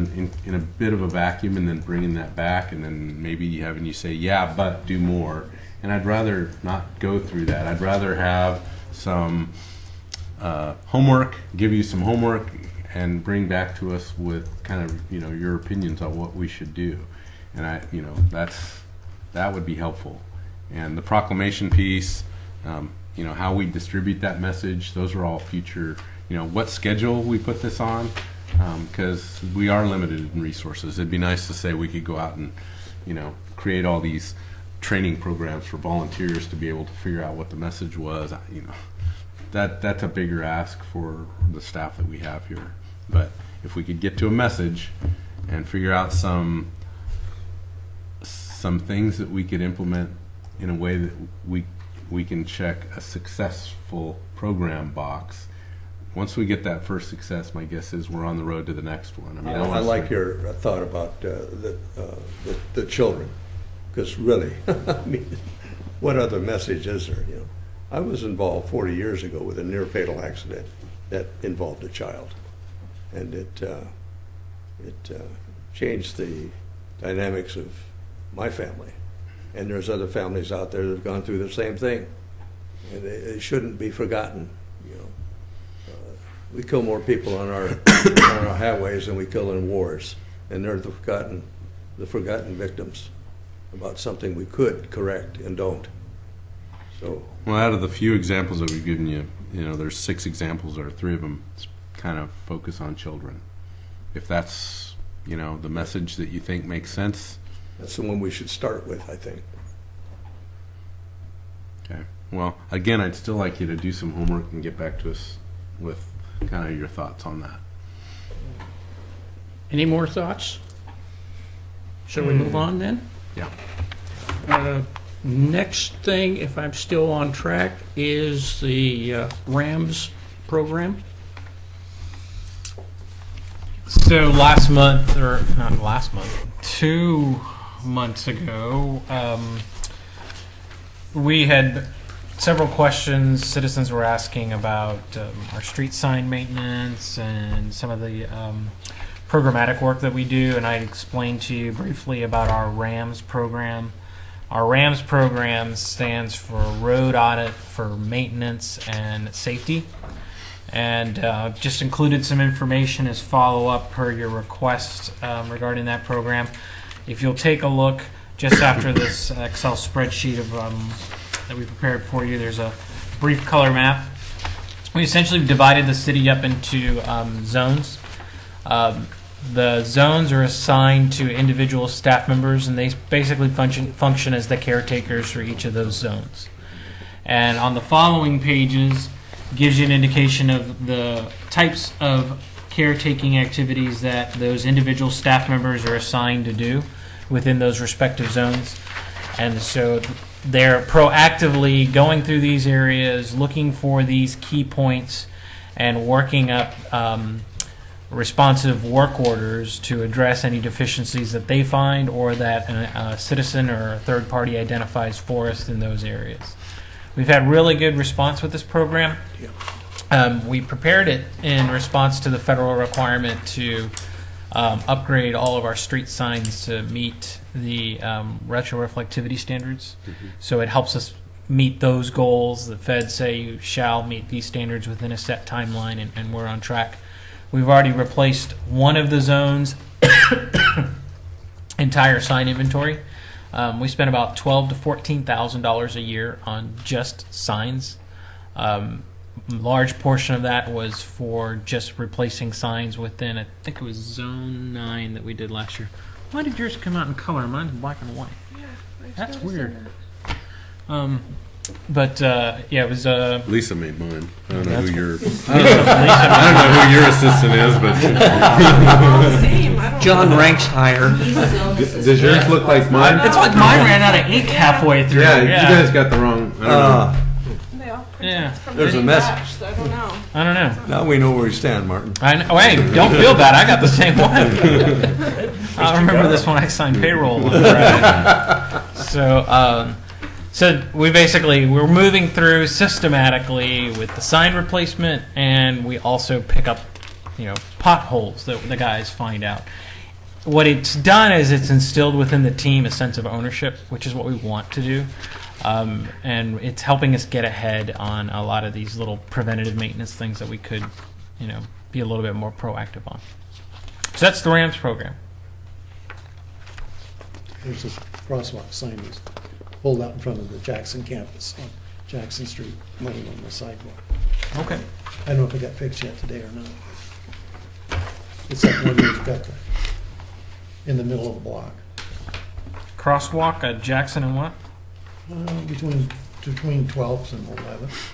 in a bit of a vacuum and then bringing that back and then maybe having you say, yeah, but do more. And I'd rather not go through that. I'd rather have some homework, give you some homework, and bring back to us with kind of your opinions on what we should do. And that would be helpful. And the proclamation piece, how we distribute that message, those are all future, what schedule we put this on, because we are limited in resources. It'd be nice to say we could go out and, create all these training programs for volunteers to be able to figure out what the message was. That's a bigger ask for the staff that we have here. But if we could get to a message and figure out some things that we could implement in a way that we can check a successful program box. Once we get that first success, my guess is we're on the road to the next one. I mean, I like your thought about the children, because really, I mean, what other message is there? I was involved 40 years ago with a near fatal accident that involved a child, and it changed the dynamics of my family. And there's other families out there that have gone through the same thing, and it shouldn't be forgotten. We kill more people on our highways than we kill in wars, and they're the forgotten victims. about something we could correct and don't. So, Well, out of the few examples that we've given you, there's 6 examples or 3 of them kind of focus on children. If that's, the message that you think makes sense. that's the one we should start with, I think. Okay. Well, again, I'd still like you to do some homework and get back to us with kind of your thoughts on that. Any more thoughts? Shall we move on then? Yeah. Next thing, if I'm still on track, is the RAMS program. So last month, or not last month, 2 months ago, we had several questions citizens were asking about our street sign maintenance and some of the programmatic work that we do, and I explained to you briefly about our RAMS program. Our RAMS program stands for Road Audit for Maintenance and Safety, and just included some information as follow-up per your request regarding that program. If you'll take a look just after this Excel spreadsheet of that we prepared for you, there's a brief color map. We essentially divided the city up into zones. The zones are assigned to individual staff members, and they basically function as the caretakers for each of those zones. And on the following pages gives you an indication of the types of caretaking activities that those individual staff members are assigned to do within those respective zones. And so they're proactively going through these areas, looking for these key points, and working up responsive work orders to address any deficiencies that they find or that a citizen or a third party identifies for us in those areas. We've had really good response with this program. We prepared it in response to the federal requirement to upgrade all of our street signs to meet the retroreflectivity standards. So it helps us meet those goals. The feds say you shall meet these standards within a set timeline, and we're on track. We've already replaced one of the zones' entire sign inventory. We spent about $12,000 to $14,000 a year on just signs. Large portion of that was for just replacing signs within, I think it was Zone 9 that we did last year. Why did yours come out in color? Mine's black and white. That's weird. It was Lisa made mine. I don't know who your I don't know who your assistant is, but John ranks higher. Does yours look like mine? It's like mine ran out of ink halfway through. Yeah, you guys got the wrong. I don't know. Yeah. There's a message. I don't know. Now we know where we stand, Martin. I know. Hey, don't feel bad. I got the same one. I remember this when I signed payroll. So we're moving through systematically with the sign replacement, and we also pick up, potholes that the guys find out. What it's done is it's instilled within the team a sense of ownership, which is what we want to do. And it's helping us get ahead on a lot of these little preventative maintenance things that we could, be a little bit more proactive on. So that's the RAMS program. There's a crosswalk sign that's pulled out in front of the Jackson campus on Jackson Street, laying on the sidewalk. Okay. I don't know if it got fixed yet today or not. It's that one you've got in the middle of the block. Crosswalk at Jackson and what? Between 12th and 11th.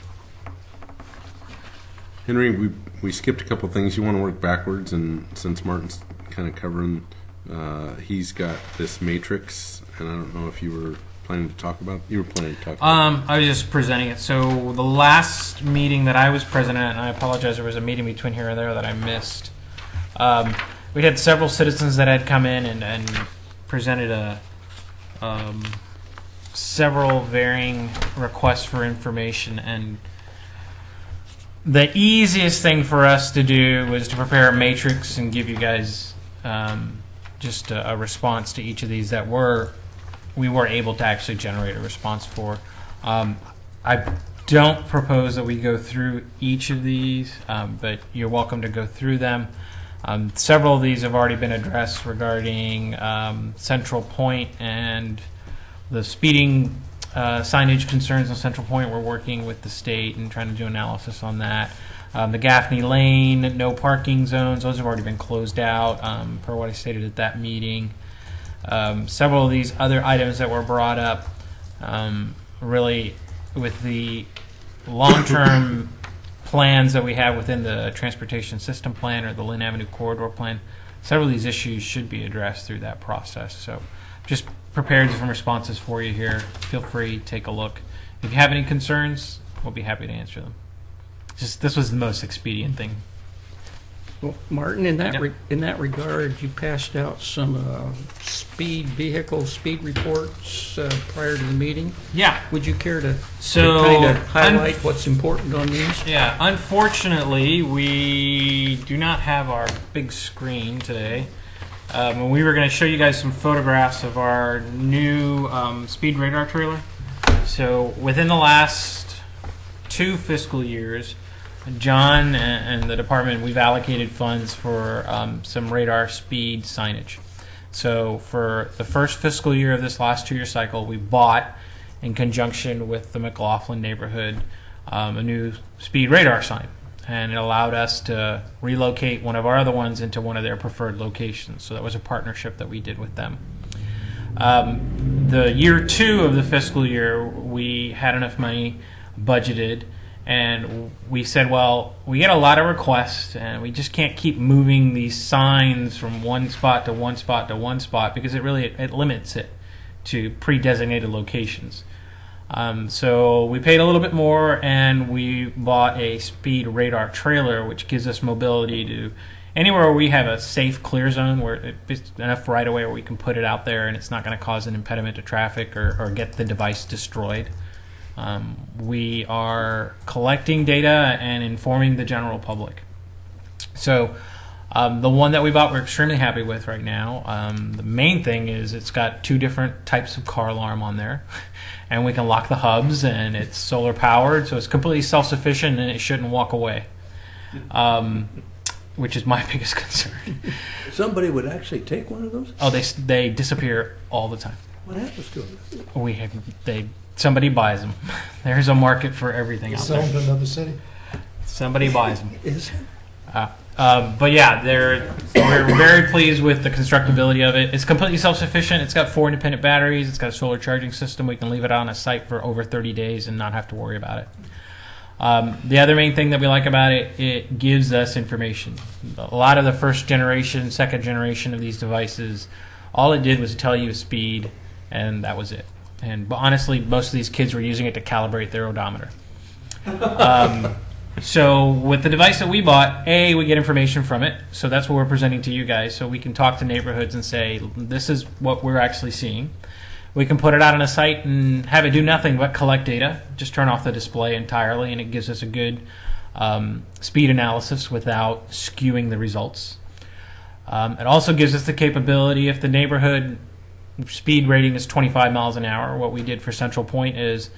Henry, we skipped a couple things. You want to work backwards, and since Martin's kind of covering, he's got this matrix, and I don't know if you were planning to talk about. You were planning to talk about. I was just presenting it. So the last meeting that I was present at, and I apologize, there was a meeting between here and there that I missed. We had several citizens that had come in and presented several varying requests for information, and the easiest thing for us to do was to prepare a matrix and give you guys just a response to each of these that we were able to actually generate a response for. I don't propose that we go through each of these, but you're welcome to go through them. Several of these have already been addressed regarding Central Point and the speeding signage concerns on Central Point, we're working with the state and trying to do analysis on that. The Gaffney Lane, no parking zones, those have already been closed out per what I stated at that meeting. Several of these other items that were brought up, really with the long-term plans that we have within the transportation system plan or the Lynn Avenue corridor plan, several of these issues should be addressed through that process. So just prepared some responses for you here. Feel free, take a look. If you have any concerns, we'll be happy to answer them. Just this was the most expedient thing. Well, Martin, in that Yeah. in that regard, you passed out some speed reports prior to the meeting. Yeah. Would you care to So, kind of highlight what's important on these? Yeah, unfortunately, we do not have our big screen today. And we were going to show you guys some photographs of our new speed radar trailer. So within the last 2 fiscal years, John and the department, we've allocated funds for some radar speed signage. So for the first fiscal year of this last 2-year cycle, we bought, in conjunction with the McLaughlin neighborhood, a new speed radar sign. And it allowed us to relocate one of our other ones into one of their preferred locations. So that was a partnership that we did with them. The year 2 of the fiscal year, we had enough money budgeted, and we said, well, we get a lot of requests, and we just can't keep moving these signs from one spot to one spot to one spot, because it limits it to pre-designated locations. So we paid a little bit more, and we bought a speed radar trailer, which gives us mobility to anywhere where we have a safe clear zone, where it's enough right away where we can put it out there and it's not going to cause an impediment to traffic or get the device destroyed. We are collecting data and informing the general public. So the one that we bought, we're extremely happy with right now. The main thing is it's got 2 different types of car alarm on there, and we can lock the hubs, and it's solar powered, so it's completely self-sufficient, and it shouldn't walk away, which is my biggest concern. Somebody would actually take one of those? Oh, they disappear all the time. What happens to them? Somebody buys them. There's a market for everything out Sell there. them to another city? Somebody buys them. Is it? But yeah, we're very pleased with the constructability of it. It's completely self-sufficient. It's got 4 independent batteries. It's got a solar charging system. We can leave it on a site for over 30 days and not have to worry about it. The other main thing that we like about it, it gives us information. A lot of the first generation, second generation of these devices, all it did was tell you speed, and that was it. But honestly, most of these kids were using it to calibrate their odometer. So with the device that we bought, we get information from it. So that's what we're presenting to you guys. So we can talk to neighborhoods and say, this is what we're actually seeing. We can put it out on a site and have it do nothing but collect data. Just turn off the display entirely, and it gives us a good speed analysis without skewing the results. It also gives us the capability, if the neighborhood speed rating is 25 miles an hour, what we did for Central Point is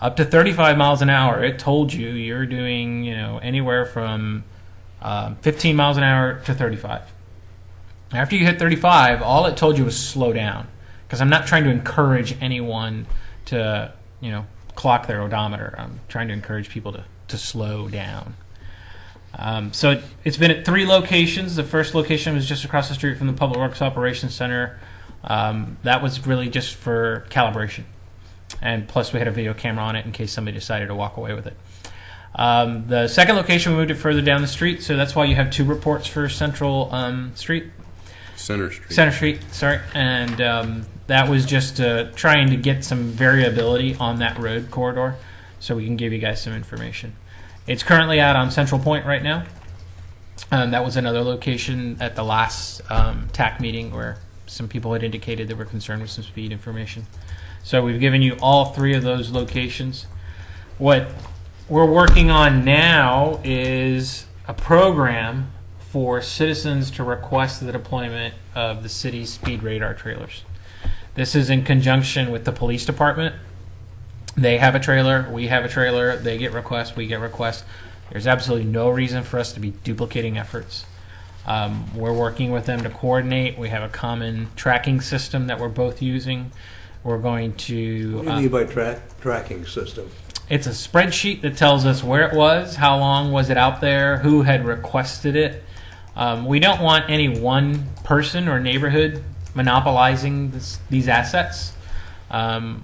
up to 35 miles an hour. It told you you're doing, anywhere from 15 miles an hour to 35. After you hit 35, all it told you was slow down, because I'm not trying to encourage anyone to, clock their odometer. I'm trying to encourage people to slow down. So it's been at 3 locations. The first location was just across the street from the Public Works Operations Center. That was really just for calibration. And plus we had a video camera on it in case somebody decided to walk away with it. The second location, we moved it further down the street, so that's why you have 2 reports for Central Street. Center Street. Center Street, sorry. And that was just trying to get some variability on that road corridor so we can give you guys some information. It's currently out on Central Point right now. That was another location at the last TAC meeting where some people had indicated they were concerned with some speed information. So we've given you all 3 of those locations. What we're working on now is a program for citizens to request the deployment of the city's speed radar trailers. This is in conjunction with the police department. They have a trailer, we have a trailer, they get requests, we get requests. There's absolutely no reason for us to be duplicating efforts. We're working with them to coordinate. We have a common tracking system that we're both using. We're going to. What do you mean by tracking system? It's a spreadsheet that tells us where it was, how long was it out there, who had requested it. We don't want any one person or neighborhood monopolizing these assets.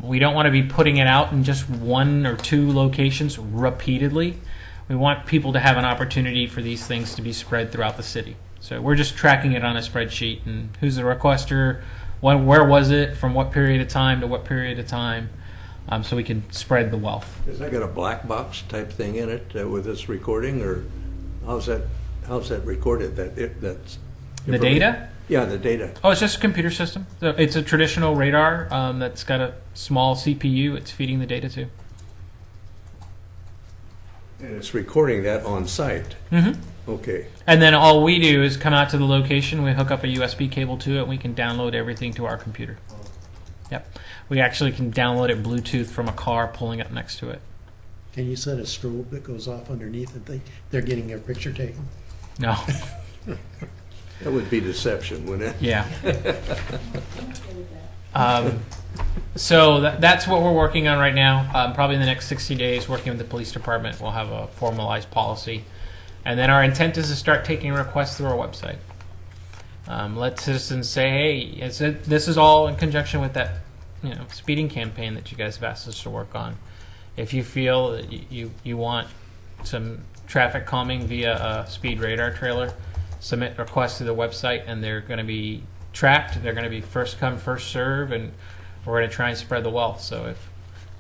We don't want to be putting it out in just one or two locations repeatedly. We want people to have an opportunity for these things to be spread throughout the city. So we're just tracking it on a spreadsheet and who's the requester, where was it, from what period of time to what period of time, so we can spread the wealth. Has that got a black box type thing in it with this recording, or how's that recorded? That's The data? Yeah, the data. Oh, it's just a computer system. So it's a traditional radar that's got a small CPU it's feeding the data to. And it's recording that on site. Mm-hmm. Okay. And then all we do is come out to the location, we hook up a USB cable to it, and we can download everything to our computer. Yep. We actually can download it Bluetooth from a car pulling up next to it. Can you set a strobe that goes off underneath and they're getting their picture taken? No. That would be deception, wouldn't it? Yeah. So that's what we're working on right now. Probably in the next 60 days, working with the police department, we'll have a formalized policy. And then our intent is to start taking requests through our website. Let citizens say, hey, this is all in conjunction with that speeding campaign that you guys have asked us to work on. If you feel that you want some traffic calming via a speed radar trailer, submit requests to the website, and they're going to be tracked. They're going to be first come, first serve, and we're going to try and spread the wealth. So if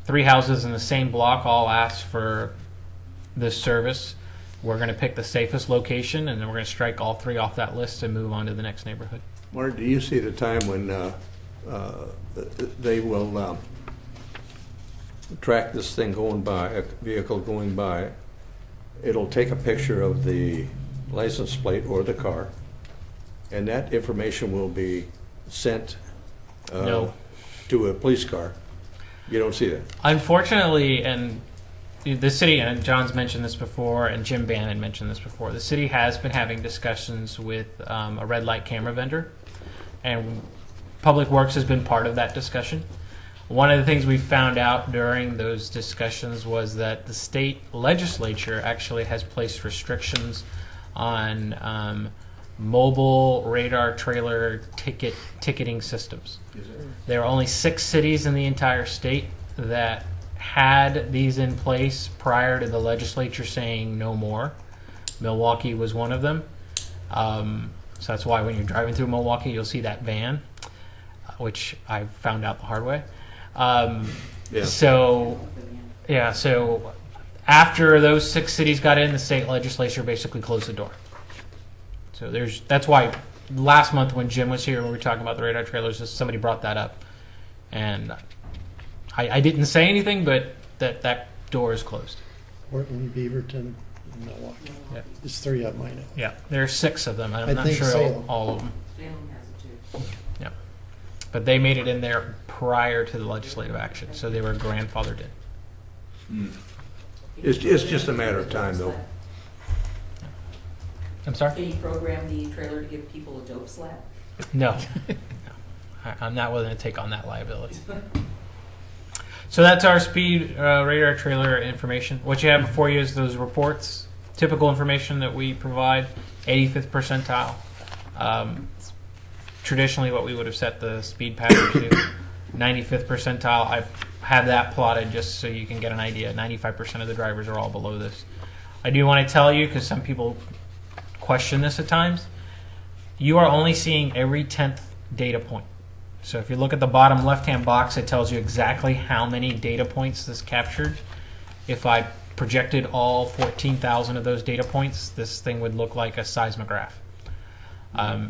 3 houses in the same block all ask for this service, we're going to pick the safest location, and then we're going to strike all 3 off that list and move on to the next neighborhood. Mark, do you see the time when they will track this thing going by, a vehicle going by? It'll take a picture of the license plate or the car, and that information will be sent No. to a police car. You don't see that? Unfortunately, and the city, and John's mentioned this before, and Jim Bannon mentioned this before, the city has been having discussions with a red light camera vendor, and Public Works has been part of that discussion. One of the things we found out during those discussions was that the state legislature actually has placed restrictions on mobile radar trailer ticketing systems. There are only 6 cities in the entire state that had these in place prior to the legislature saying no more. Milwaukee was one of them. So that's why when you're driving through Milwaukee, you'll see that van, which I found out the hard way. So after those 6 cities got in, the state legislature basically closed the door. So that's why last month when Jim was here, when we were talking about the radar trailers, somebody brought that up, and I didn't say anything, but that door is closed. Portland, Beaverton, and Milwaukee. Yeah. There's 3 of mine. Yeah, there are 6 of them. I'm I not think sure Salem. all of them. Salem has it too. Yeah, but they made it in there prior to the legislative action, so they were grandfathered in. It's just a matter of time, though. I'm sorry? Can you program the trailer to give people a dope slap? No. I'm not willing to take on that liability. So that's our speed radar trailer information. What you have before you is those reports, typical information that we provide, 85th percentile. Traditionally what we would have set the speed pattern to, 95th percentile. I have that plotted just so you can get an idea. 95% of the drivers are all below this. I do want to tell you, because some people question this at times, you are only seeing every 10th data point. So if you look at the bottom left-hand box, it tells you exactly how many data points this captured. If I projected all 14,000 of those data points, this thing would look like a seismograph.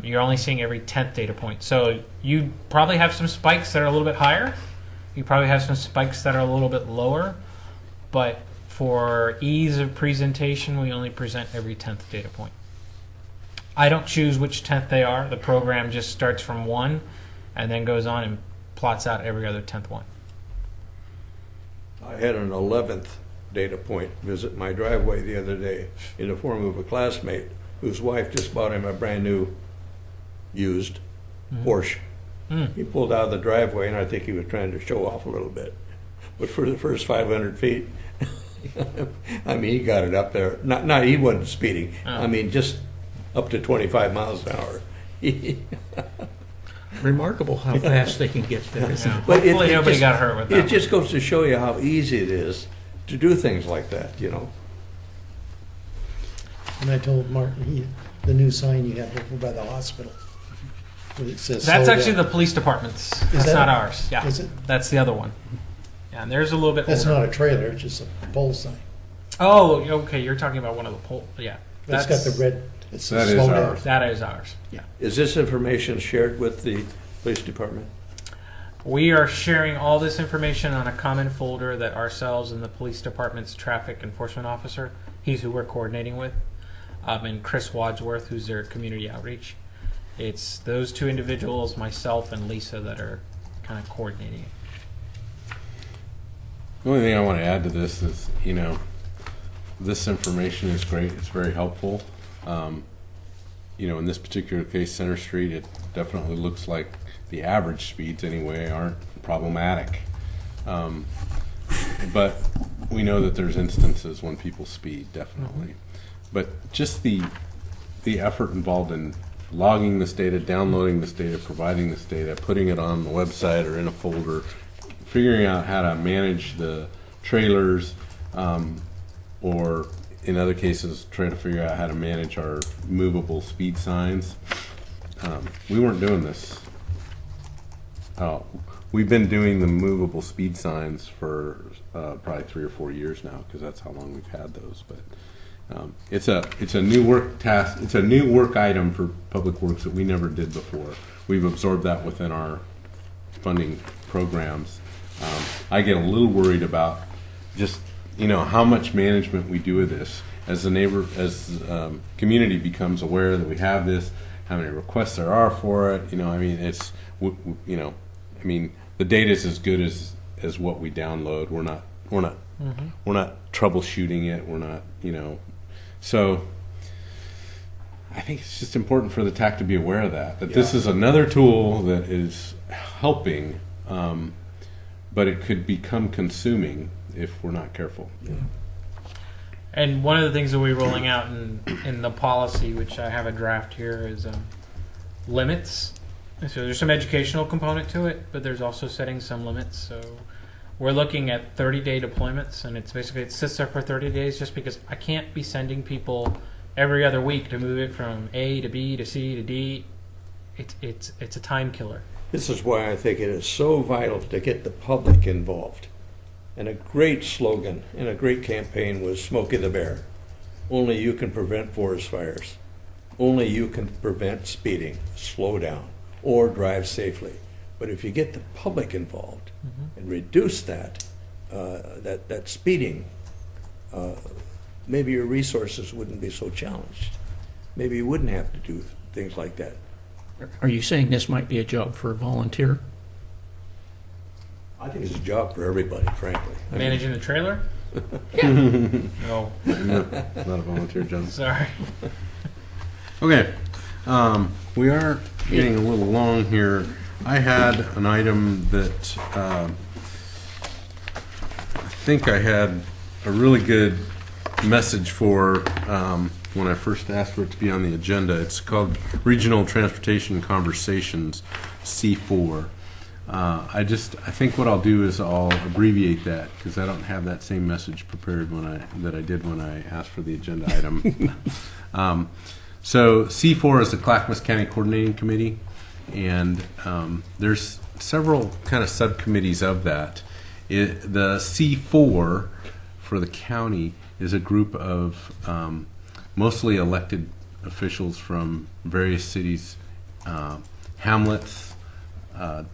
You're only seeing every 10th data point. So you probably have some spikes that are a little bit higher. You probably have some spikes that are a little bit lower. But for ease of presentation, we only present every 10th data point. I don't choose which 10th they are. The program just starts from 1 and then goes on and plots out every other 10th one. I had an 11th data point visit my driveway the other day in the form of a classmate whose wife just bought him a brand new used Porsche. He pulled out of the driveway, and I think he was trying to show off a little bit. But for the first 500 feet, I mean, he got it up there. Not he wasn't speeding. I mean, just up to 25 miles an hour. Remarkable how fast they can get there. Yeah. But Hopefully nobody just, got hurt with that. It just goes to show you how easy it is to do things like that, you know. And I told Martin, the new sign you have over by the hospital. Where it says That's slow actually down. the police department's. That's that- not ours. Yeah, is it? That's the other one. Yeah, and there's a little bit. That's older. not a trailer, it's just a pole sign. Oh, okay. You're talking about one of the pole. Yeah, It's got the red, it That says is slow down. ours. That is ours. Yeah. Is this information shared with the police department? We are sharing all this information on a common folder that ourselves and the police department's traffic enforcement officer, he's who we're coordinating with, and Chris Wadsworth, who's their community outreach. It's those two individuals, myself and Lisa, that are kind of coordinating it. The only thing I want to add to this is, you know, this information is great. It's very helpful. You know, in this particular case, Center Street, it definitely looks like the average speeds anyway aren't problematic. But we know that there's instances when people speed, definitely. But just the effort involved in logging this data, downloading this data, providing this data, putting it on the website or in a folder, figuring out how to manage the trailers, or in other cases, trying to figure out how to manage our movable speed signs. We weren't doing this. We've been doing the movable speed signs for probably 3 or 4 years now, because that's how long we've had those. But it's a new work task. It's a new work item for Public Works that we never did before. We've absorbed that within our funding programs. I get a little worried about just, you know, how much management we do of this as the community becomes aware that we have this, how many requests there are for it. You know, I mean, it's you know, I mean, the data is as good as what we download. We're not troubleshooting it. We're not, you know. So I think it's just important for the TAC to be aware of that this is another tool that is helping, but it could become consuming if we're not careful. Yeah. And one of the things that we're rolling out in the policy, which I have a draft here, is limits. So there's some educational component to it, but there's also setting some limits. So we're looking at 30-day deployments, and it's basically, it sits there for 30 days just because I can't be sending people every other week to move it from A to B to C to D. It's a time killer. This is why I think it is so vital to get the public involved. And a great slogan and a great campaign was Smokey the Bear. Only you can prevent forest fires. Only you can prevent speeding. Slow down or drive safely. But if you get the public involved and reduce that speeding, maybe your resources wouldn't be so challenged. Maybe you wouldn't have to do things like that. Are you saying this might be a job for a volunteer? I think it's a job for everybody, frankly. Managing the trailer? No. Not a volunteer job. Sorry. Okay. We are getting a little long here. I had an item that I think I had a really good message for when I first asked for it to be on the agenda. It's called Regional Transportation Conversations, C4. I think what I'll do is I'll abbreviate that because I don't have that same message prepared that I did when I asked for the agenda item. So C4 is the Clackamas County Coordinating Committee, and there's several kind of subcommittees of that. The C4 for the county is a group of mostly elected officials from various cities, hamlets,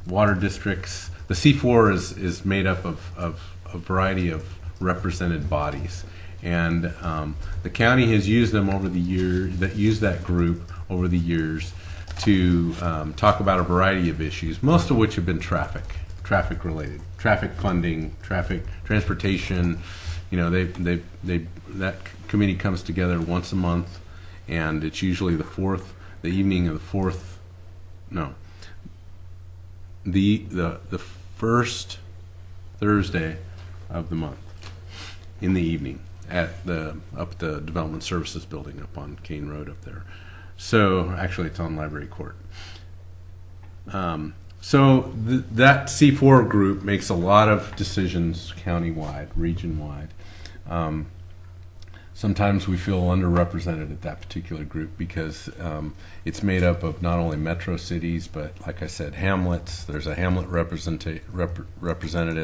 water districts. The C4 is made up of a variety of represented bodies, and the county has used them over the years. That used that group over the years to talk about a variety of issues, most of which have been traffic related, traffic funding, traffic transportation. You know, that committee comes together once a month, and it's usually the evening of the fourth. No. the first Thursday of the month in the evening at the Development Services Building up on Kane Road up there. So actually, it's on Library Court. So that C4 group makes a lot of decisions countywide, region-wide. Sometimes we feel underrepresented at that particular group because it's made up of not only metro cities, but like I said, hamlets. There's a hamlet representative.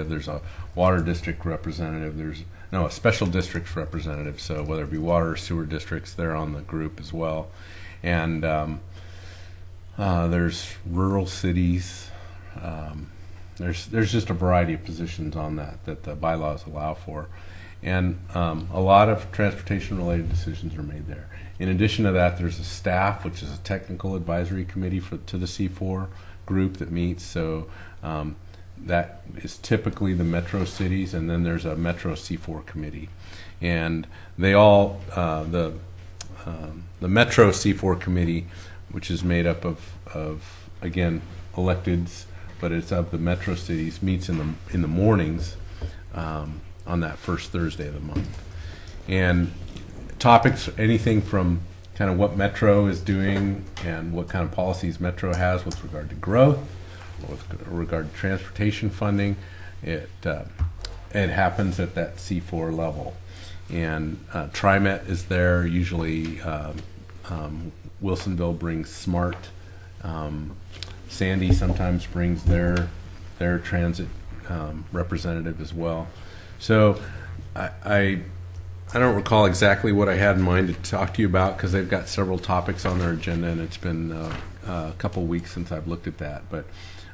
There's a water district representative. There's a special districts representative. So whether it be water or sewer districts, they're on the group as well. And there's rural cities. There's just a variety of positions on that the bylaws allow for. And a lot of transportation-related decisions are made there. In addition to that, there's a staff, which is a technical advisory committee to the C4 group that meets. So that is typically the metro cities, and then there's a metro C4 committee. And they all, the metro C4 committee, which is made up of again, electeds, but it's of the metro cities, meets in the mornings on that first Thursday of the month. And topics, anything from kind of what Metro is doing and what kind of policies Metro has with regard to growth, with regard to transportation funding. It happens at that C4 level. And TriMet is there. Usually Wilsonville brings SMART. Sandy sometimes brings their transit representative as well. So I don't recall exactly what I had in mind to talk to you about because they've got several topics on their agenda, and it's been a couple weeks since I've looked at that. But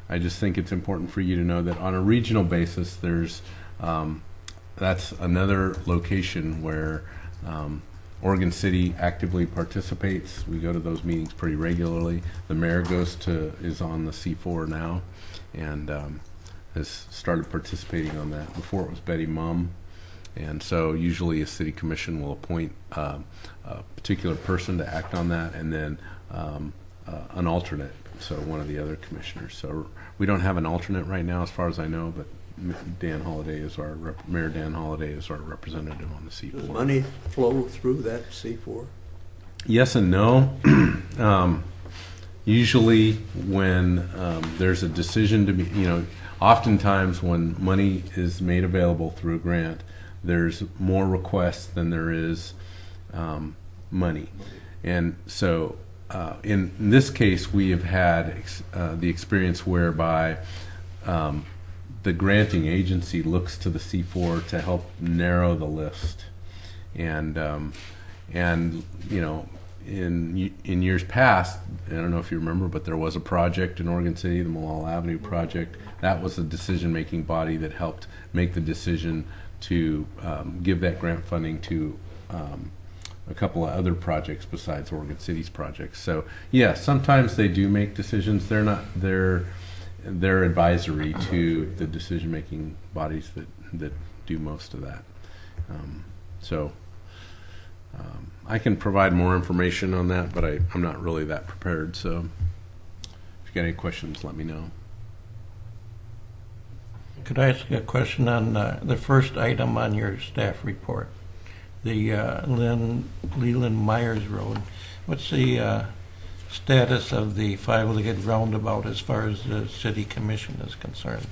I just think it's important for you to know that on a regional basis, there's that's another location where Oregon City actively participates. We go to those meetings pretty regularly. The mayor is on the C4 now, and has started participating on that. Before it was Betty Mumm, and so usually a city commission will appoint a particular person to act on that, and then an alternate, so one of the other commissioners. So we don't have an alternate right now as far as I know, but Mayor Dan Holliday is our representative on the C4. Does money flow through that C4? Yes and no. Usually when there's a decision to be, oftentimes when money is made available through a grant, there's more requests than there is money. And so in this case, we have had the experience whereby the granting agency looks to the C4 to help narrow the list. And in years past, I don't know if you remember, but there was a project in Oregon City, the Malal Avenue project. That was the decision-making body that helped make the decision to give that grant funding to a couple of other projects besides Oregon City's projects. So yeah, sometimes they do make decisions. They're advisory to the decision-making bodies that do most of that. I can provide more information on that, but I'm not really that prepared. So if you got any questions, let me know. Could I ask a question on the first item on your staff report? The Leland Myers Road. What's the status of the five-legged roundabout as far as the city commission is concerned?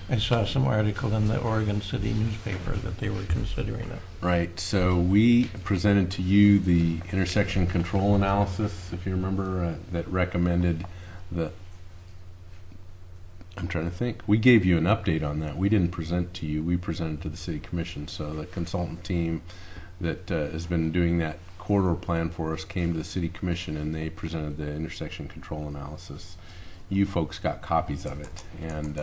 I saw some article in the Oregon City newspaper that they were considering it. Right. So we presented to you the intersection control analysis, if you remember, that recommended I'm trying to think. We gave you an update on that. We didn't present to you. We presented to the city commission. So the consultant team that has been doing that corridor plan for us came to the city commission, and they presented the intersection control analysis. You folks got copies of it, and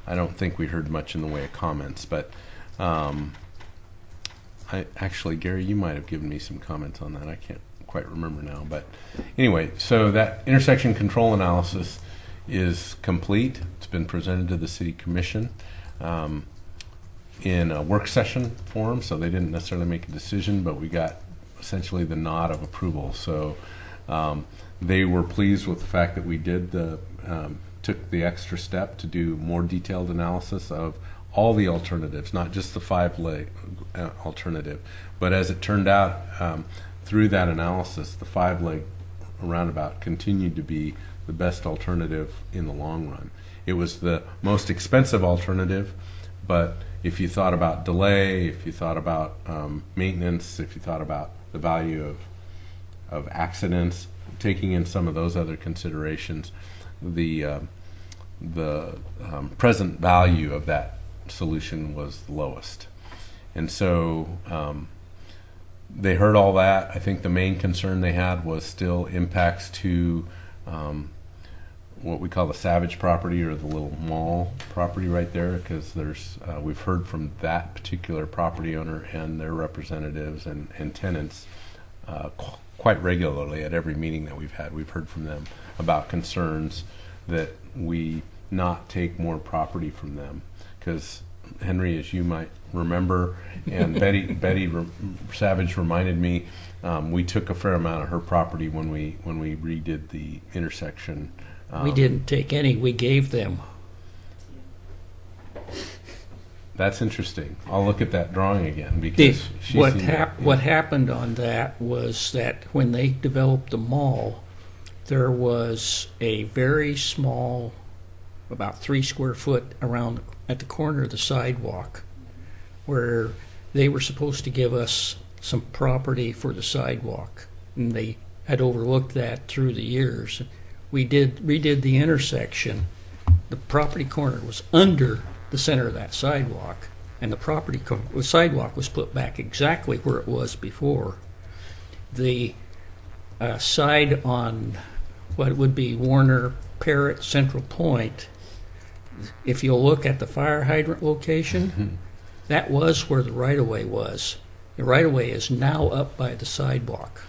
I don't think we heard much in the way of comments, but actually, Gary, you might have given me some comments on that. I can't quite remember now, but anyway, so that intersection control analysis is complete. It's been presented to the city commission in a work session form, so they didn't necessarily make a decision, but we got essentially the nod of approval. So they were pleased with the fact that we did the took the extra step to do more detailed analysis of all the alternatives, not just the 5-leg alternative. But as it turned out, through that analysis, the 5-leg roundabout continued to be the best alternative in the long run. It was the most expensive alternative, but if you thought about delay, if you thought about maintenance, if you thought about the value of accidents, taking in some of those other considerations, the present value of that solution was the lowest. And so they heard all that. I think the main concern they had was still impacts to what we call the Savage property, or the little mall property right there, because there's we've heard from that particular property owner and their representatives and tenants quite regularly at every meeting that we've had. We've heard from them about concerns that we not take more property from them, because Henry, as you might remember, and Betty Savage reminded me, we took a fair amount of her property when we redid the intersection. We didn't take any, we gave them. That's interesting. I'll look at that drawing again, because What happened on that was that when they developed the mall, there was a very small, about 3 square foot around at the corner of the sidewalk, where they were supposed to give us some property for the sidewalk, and they had overlooked that through the years. We redid the intersection. The property corner was under the center of that sidewalk, and the sidewalk was put back exactly where it was before. The side on what would be Warner, Parrott, Central Point, if you'll look at the fire hydrant location, that was where the right-of-way was. The right-of-way is now up by the sidewalk.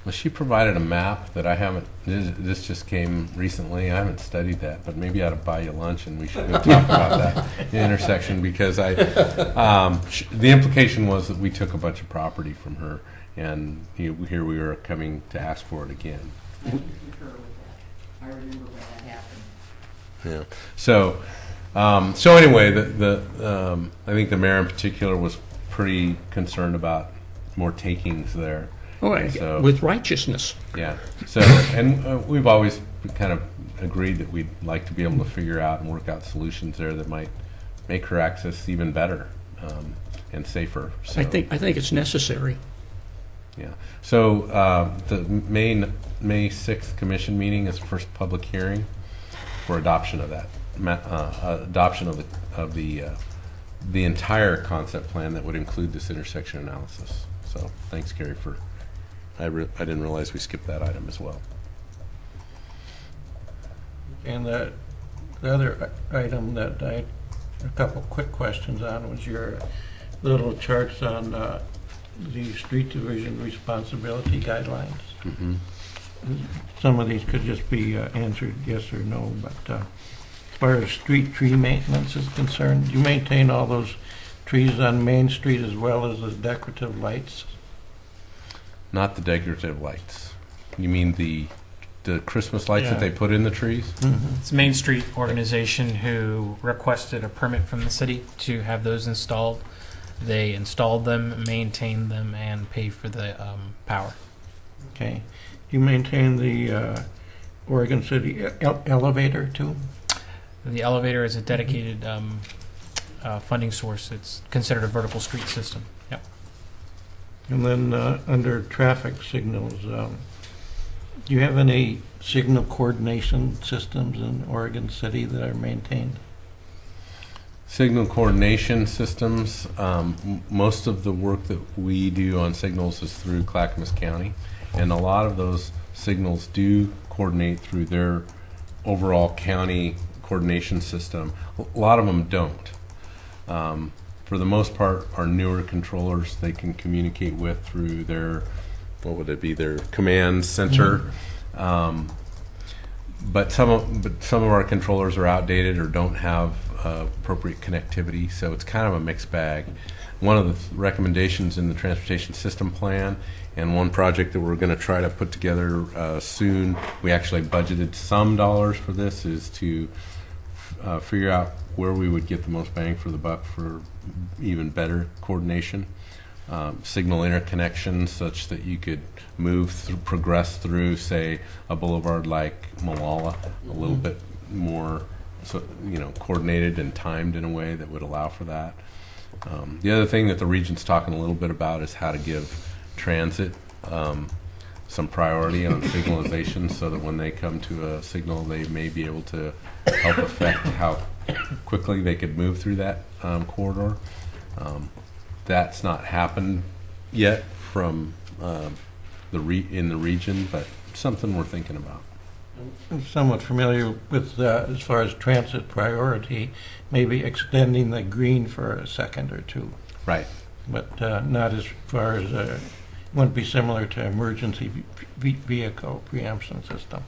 Well, she provided a map that I haven't, this just came recently. I haven't studied that, but maybe I ought to buy you lunch and we should go talk about that intersection, because the implication was that we took a bunch of property from her, and here we were coming to ask for it again. I would concur with that. I remember when that happened. Yeah. So anyway, I think the mayor in particular was pretty concerned about more takings there. With righteousness. Yeah. So, and we've always kind of agreed that we'd like to be able to figure out and work out solutions there that might make her access even better and safer. So, I think it's necessary. Yeah. So the May 6th commission meeting is the first public hearing for adoption of that, adoption of the entire concept plan that would include this intersection analysis. So thanks, Gary, for. I didn't realize we skipped that item as well. And the other item that I had a couple quick questions on was your little charts on the street division responsibility guidelines. Mm-hmm. Some of these could just be answered yes or no, but as far as street tree maintenance is concerned, do you maintain all those trees on Main Street as well as the decorative lights? Not the decorative lights. You mean the Christmas lights that they put in the trees? Mm-hmm. It's Main Street organization who requested a permit from the city to have those installed. They installed them, maintained them, and pay for the power. Okay. Do you maintain the Oregon City elevator too? The elevator is a dedicated funding source. It's considered a vertical street system. Yep. And then under traffic signals, do you have any signal coordination systems in Oregon City that are maintained? Signal coordination systems, most of the work that we do on signals is through Clackamas County, and a lot of those signals do coordinate through their overall county coordination system. A lot of them don't. For the most part, our newer controllers they can communicate with through their, what would it be, their command center. But some of our controllers are outdated or don't have appropriate connectivity. So it's kind of a mixed bag. One of the recommendations in the transportation system plan, and one project that we're going to try to put together soon, we actually budgeted some dollars for this, is to figure out where we would get the most bang for the buck for even better coordination. Signal interconnection such that you could progress through, say, a boulevard like Malala a little bit more, so coordinated and timed in a way that would allow for that. The other thing that the region's talking a little bit about is how to give transit some priority on signalization, so that when they come to a signal, they may be able to help affect how quickly they could move through that corridor. That's not happened yet from in the region, but something we're thinking about. I'm somewhat familiar with, as far as transit priority, maybe extending the green for a second or two. Right. But not as far as, wouldn't be similar to emergency vehicle preemption system.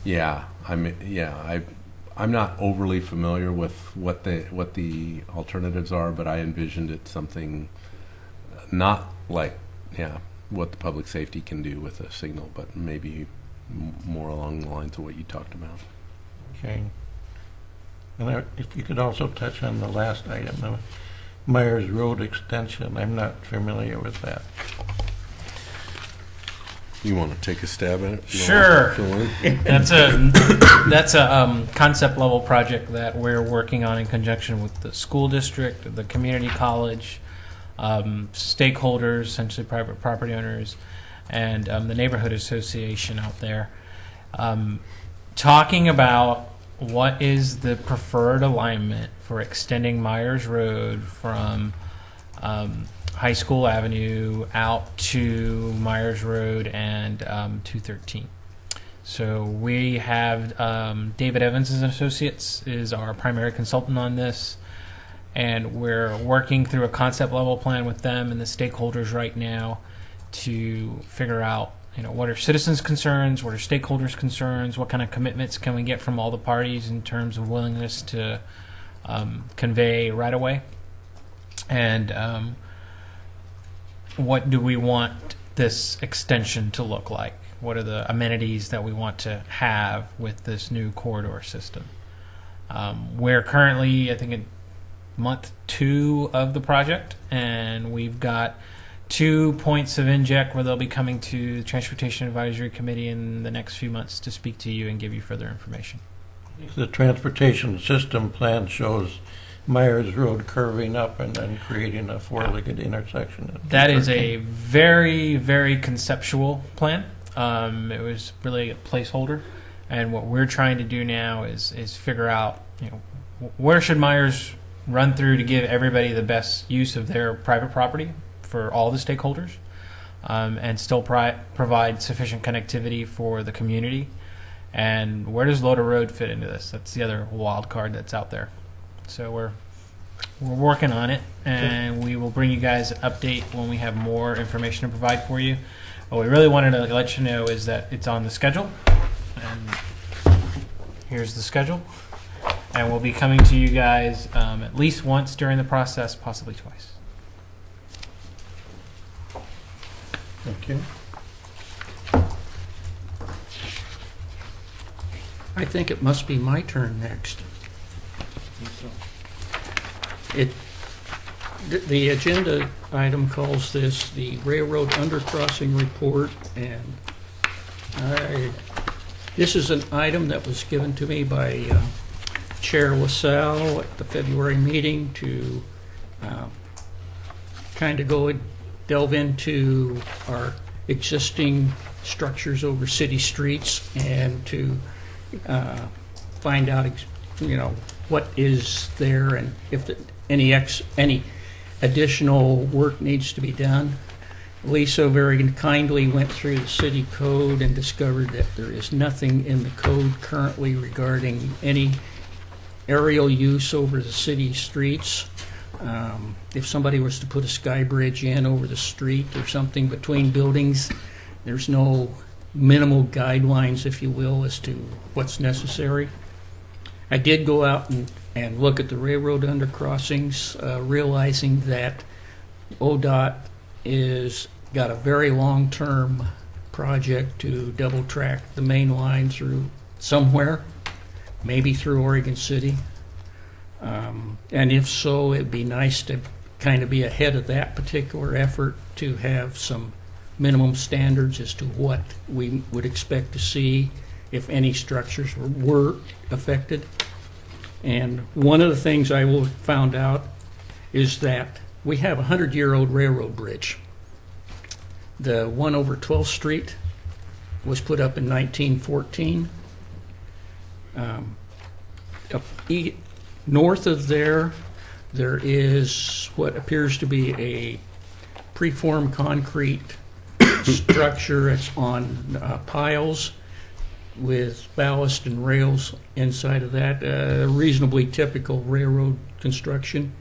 Yeah, I'm not overly familiar with what the alternatives are, but I envisioned it something not like what the public safety can do with a signal, but maybe more along the lines of what you talked about. Okay. And if you could also touch on the last item, the Myers Road extension. I'm not familiar with that. You want to take a stab at it? Sure. That's a concept level project that we're working on in conjunction with the school district, the community college, stakeholders, essentially private property owners, and the neighborhood association out there, talking about what is the preferred alignment for extending Myers Road from High School Avenue out to Myers Road and 213. So we have David Evans and Associates is our primary consultant on this, and we're working through a concept level plan with them and the stakeholders right now to figure out, what are citizens' concerns, what are stakeholders' concerns, what kind of commitments can we get from all the parties in terms of willingness to convey right away, and what do we want this extension to look like? What are the amenities that we want to have with this new corridor system? We're currently, I think, in month 2 of the project, and we've got 2 points of inject where they'll be coming to the Transportation Advisory Committee in the next few months to speak to you and give you further information. The transportation system plan shows Myers Road curving up and then creating a four-legged intersection. That is a very, very conceptual plan. It was really a placeholder, and what we're trying to do now is figure out, where should Myers run through to give everybody the best use of their private property for all the stakeholders, and still provide sufficient connectivity for the community. And where does Loda Road fit into this? That's the other wild card that's out there. So we're working on it, and we will bring you guys an update when we have more information to provide for you. What we really wanted to let you know is that it's on the schedule, and here's the schedule. And we'll be coming to you guys at least once during the process, possibly twice. Okay. I think it must be my turn next. The agenda item calls this the Railroad Undercrossing Report, and this is an item that was given to me by Chair LaSalle at the February meeting to kind of go and delve into our existing structures over city streets and to find out, what is there and if any additional work needs to be done. Lisa very kindly went through the city code and discovered that there is nothing in the code currently regarding any aerial use over the city streets. If somebody was to put a sky bridge in over the street or something between buildings, there's no minimal guidelines, if you will, as to what's necessary. I did go out and look at the railroad undercrossings, realizing that ODOT is got a very long-term project to double track the main line through somewhere, maybe through Oregon City. And if so, it'd be nice to kind of be ahead of that particular effort to have some minimum standards as to what we would expect to see if any structures were affected. And one of the things I found out is that we have a 100-year-old railroad bridge. The one over 12th Street was put up in 1914. North of there is what appears to be a preformed concrete structure. It's on piles with ballast and rails inside of that. Reasonably typical railroad construction,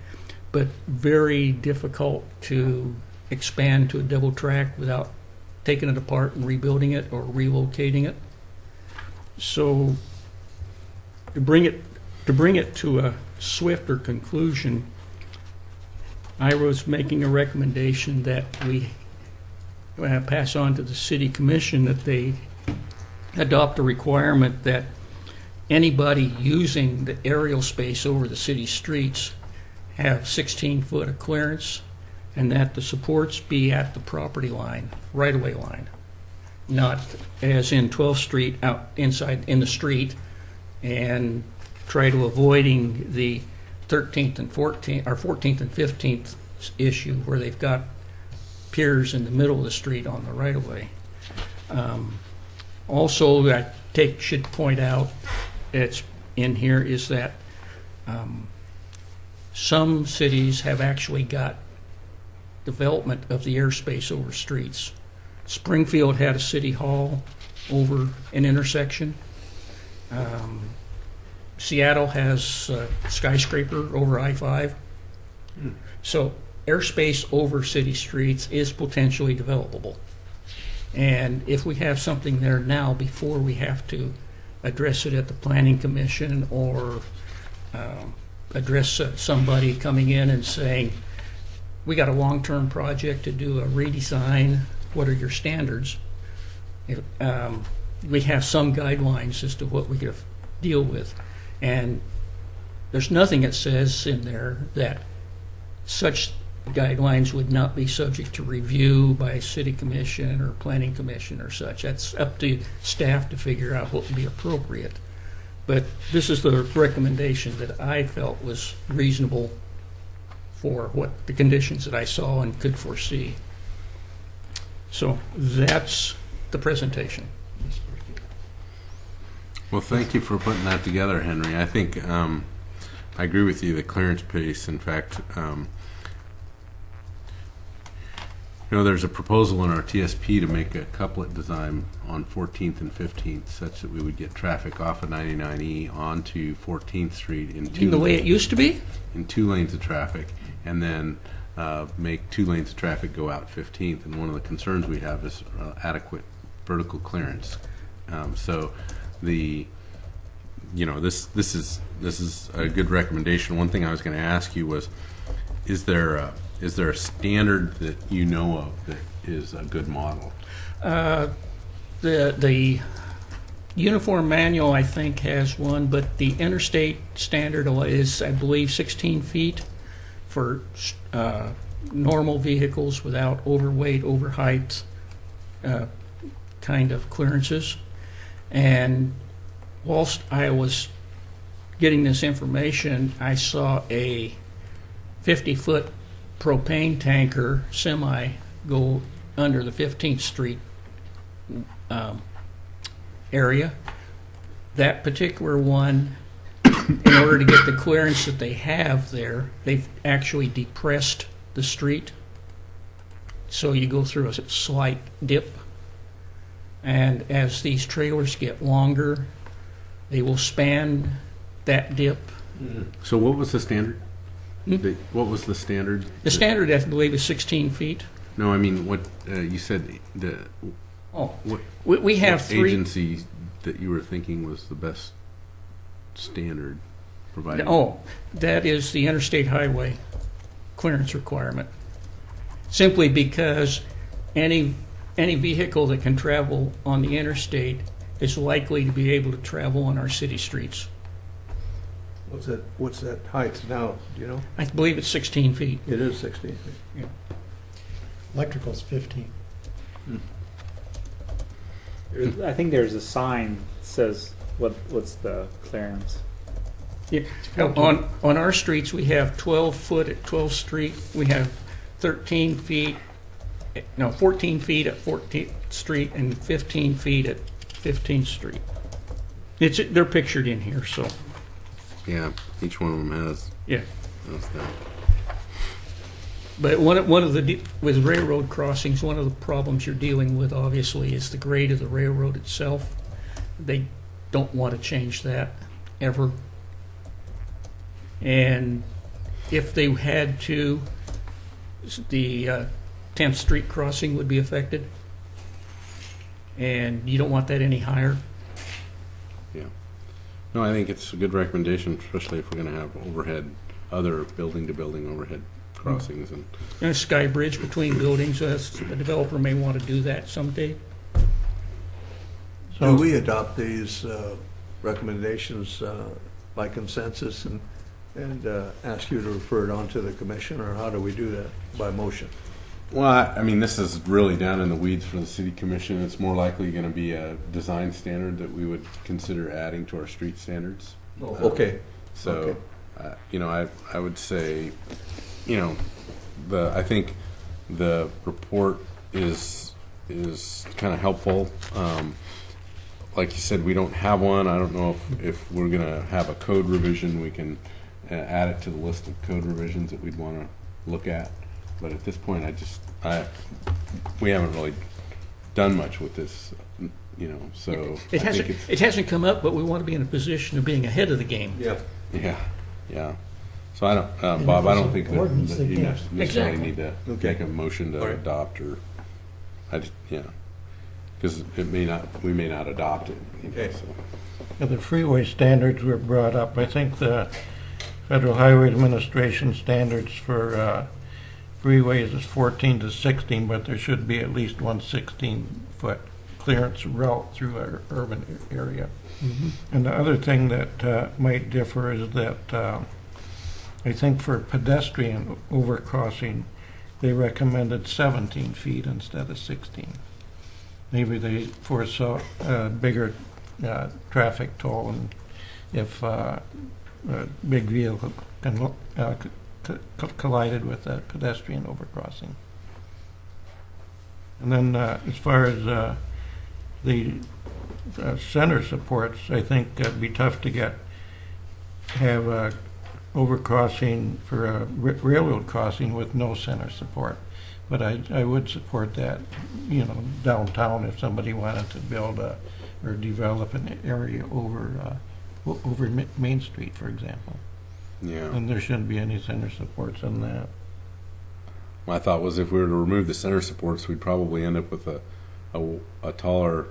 but very difficult to expand to a double track without taking it apart and rebuilding it or relocating it. So to bring it to a swifter conclusion, I was making a recommendation that we pass on to the City Commission that they adopt a requirement that anybody using the aerial space over the city streets have 16 foot of clearance, and that the supports be at the property line, right-of-way line, not as in 12th Street out inside in the street, and try to avoiding the 13th and 14th or 14th and 15th issue where they've got piers in the middle of the street on the right-of-way. Also, I should point out, it's in here, is that some cities have actually got development of the airspace over streets. Springfield had a city hall over an intersection. Seattle has a skyscraper over I-5. So airspace over city streets is potentially developable. And if we have something there now before we have to address it at the Planning Commission or address somebody coming in and saying, we got a long-term project to do a redesign, what are your standards? We have some guidelines as to what we could deal with. And there's nothing that says in there that such guidelines would not be subject to review by a city commission or planning commission or such. That's up to staff to figure out what would be appropriate. But this is the recommendation that I felt was reasonable for what the conditions that I saw and could foresee. So that's the presentation. Well, thank you for putting that together, Henry. I think I agree with you, the clearance piece. In fact, there's a proposal in our TSP to make a couplet design on 14th and 15th such that we would get traffic off of 99E onto 14th Street in the way it used to be? In 2 lanes of traffic, and then make 2 lanes of traffic go out 15th. And one of the concerns we have is adequate vertical clearance. So this is a good recommendation. One thing I was going to ask you was, is there a standard that you know of that is a good model? The uniform manual, I think, has one, but the interstate standard is, I believe, 16 feet for normal vehicles without overweight, overheight kind of clearances. And whilst I was getting this information, I saw a 50-foot propane tanker semi go under the 15th Street area. That particular one, in order to get the clearance that they have there, they've actually depressed the street. So you go through a slight dip. And as these trailers get longer, they will span that dip. So what was the standard? What was the standard? The standard, I believe, is 16 feet. No, I mean, what you said, we have what 3 agency that you were thinking was the best standard provided? Oh, that is the interstate highway clearance requirement. Simply because any vehicle that can travel on the interstate is likely to be able to travel on our city streets. What's that height now, do you know? I believe it's 16 feet. It is 16 feet. Yeah. Electrical's 15. I think there's a sign that says what's the clearance. Yeah. On our streets, we have 12 foot at 12th Street. We have 14 feet at 14th Street and 15 feet at 15th Street. They're pictured in here, so. Yeah, each one of them has. Yeah. Has that. But with railroad crossings, one of the problems you're dealing with, obviously, is the grade of the railroad itself. They don't want to change that ever. And if they had to, the 10th Street crossing would be affected. And you don't want that any higher. Yeah. No, I think it's a good recommendation, especially if we're going to have other building-to-building overhead crossings. And a sky bridge between buildings, a developer may want to do that someday. Do we adopt these recommendations by consensus and ask you to refer it on to the commission, or how do we do that? By motion? Well, I mean, this is really down in the weeds for the city commission. It's more likely going to be a design standard that we would consider adding to our street standards. Okay. So, I would say, I think the report is kind of helpful. Like you said, we don't have one. I don't know if we're going to have a code revision. We can add it to the list of code revisions that we'd want to look at. But at this point, we haven't really done much with this, So it hasn't come up, but we want to be in a position of being ahead of the game. Yeah. So I don't, Bob. I don't think that you necessarily need to make a motion to adopt, because we may not adopt it. Okay. So. The freeway standards were brought up. I think the Federal Highway Administration standards for freeways is 14 to 16, but there should be at least one 16-foot clearance route through our urban area. Mm-hmm. And the other thing that might differ is that I think for pedestrian overcrossing, they recommended 17 feet instead of 16. Maybe they foresaw a bigger traffic toll, and if a big vehicle collided with a pedestrian overcrossing. And then as far as the center supports, I think it'd be tough to have a overcrossing for a railroad crossing with no center support. But I would support that, downtown if somebody wanted to build or develop an area over Main Street, for example. Yeah. And there shouldn't be any center supports on that. My thought was if we were to remove the center supports, we'd probably end up with a taller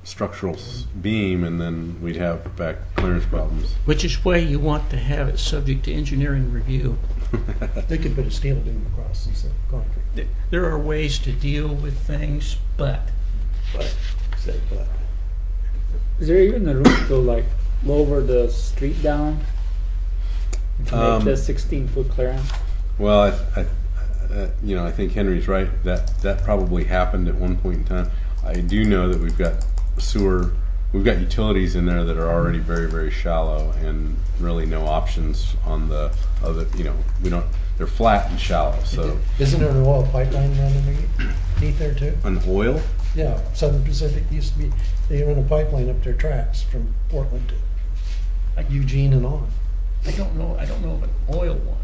structural beam, and then we'd have back clearance problems. Which is why you want to have it subject to engineering review. They could put a steel beam across instead of concrete. There are ways to deal with things, but. Is there even a room to lower the street down to make the 16-foot clearance? Well, I think Henry's right. That probably happened at one point in time. I do know that we've got we've got utilities in there that are already very, very shallow, and really no options on the other. They're flat and shallow. So isn't there an oil pipeline running underneath there too? An oil? Yeah, Southern Pacific used to be. They run a pipeline up their tracks from Portland to Eugene and on. I don't know of an oil one.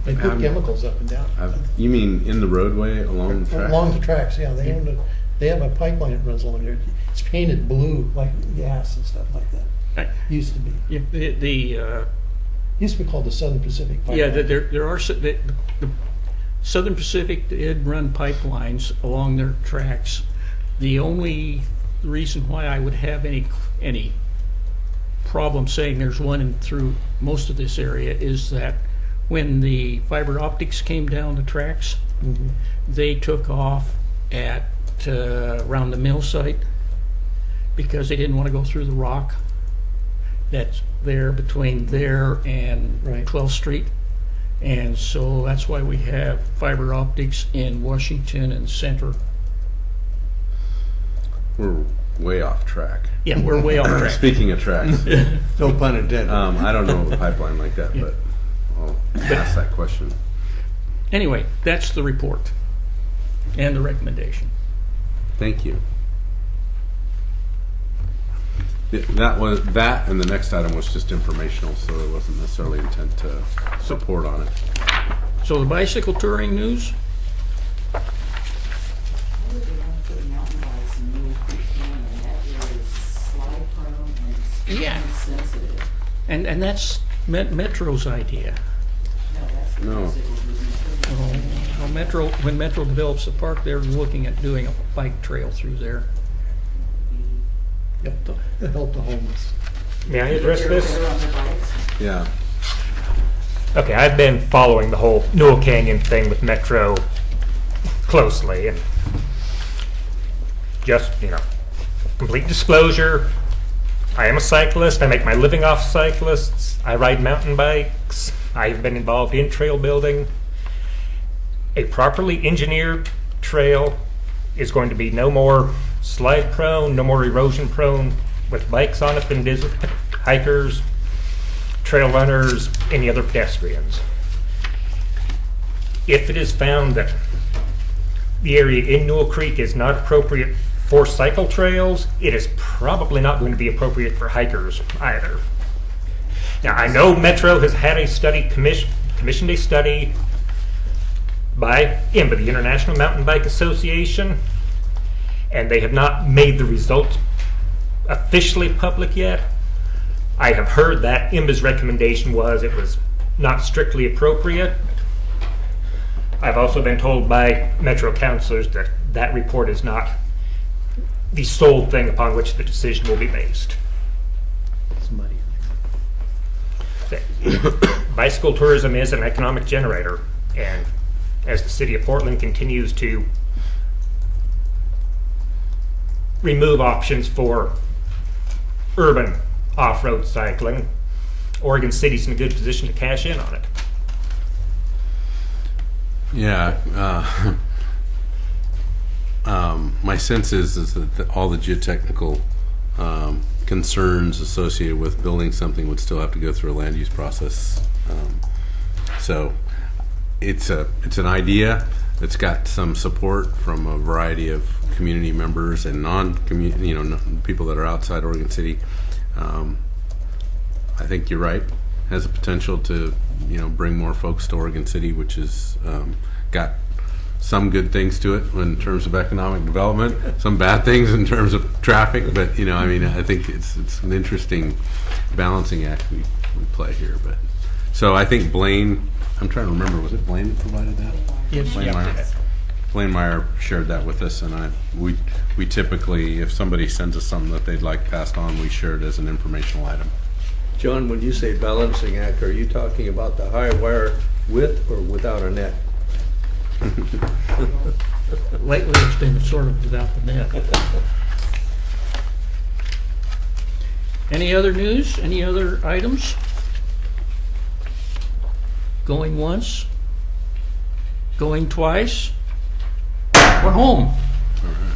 They put chemicals up and down. You mean in the roadway along the tracks? Along the tracks, yeah. They have a pipeline that runs along there. It's painted blue like gas and stuff like that. Used to be. Yeah, used to be called the Southern Pacific Pipeline. Yeah, there are the Southern Pacific did run pipelines along their tracks. The only reason why I would have any problem saying there's one in through most of this area is that when the fiber optics came down the tracks, they took off at around the mill site because they didn't want to go through the rock that's there between there and 12th Street. And so that's why we have fiber optics in Washington and Center. We're way off track. Yeah, we're way off track. Speaking of tracks, No pun intended. I don't know of a pipeline like that, but I'll ask that question. Anyway, that's the report and the recommendation. Thank you. That and the next item was just informational, so there wasn't necessarily intent to support on it. So the bicycle touring news? Yeah. And that's Metro's idea. No. Well, Metro, when Metro develops the park, they're looking at doing a bike trail through there. Yep, to help the homeless. May I address this? Yeah. Okay, I've been following the whole Newell Canyon thing with Metro closely, and just, complete disclosure, I am a cyclist. I make my living off cyclists. I ride mountain bikes. I've been involved in trail building. A properly engineered trail is going to be no more slide prone, no more erosion prone with bikes on it than it is with hikers, trail runners, any other pedestrians. If it is found that the area in Newell Creek is not appropriate for cycle trails, it is probably not going to be appropriate for hikers either. Now, I know Metro has had a study, commissioned a study by IMBA, the International Mountain Bike Association, and they have not made the results officially public yet. I have heard that IMBA's recommendation was it was not strictly appropriate. I've also been told by Metro councilors that that report is not the sole thing upon which the decision will be based. Somebody. Bicycle tourism is an economic generator, and as the city of Portland continues to remove options for urban off-road cycling, Oregon City's in a good position to cash in on it. Yeah. My sense is that all the geotechnical concerns associated with building something would still have to go through a land use process. So it's an idea that's got some support from a variety of community members and non-community, people that are outside Oregon City. I think you're right. Has the potential to, bring more folks to Oregon City, which has got some good things to it in terms of economic development, some bad things in terms of traffic. But I think it's an interesting balancing act we play here. But so I think Blaine. I'm trying to remember. Was it Blaine that provided that? Yes. Blaine Meyer. Blaine Meyer shared that with us, and we typically, if somebody sends us something that they'd like passed on, we share it as an informational item. John, when you say balancing act, are you talking about the high wire with or without a net? Lately, it's been sort of without the net. Any other news? Any other items? Going once? Going twice? We're home. All right.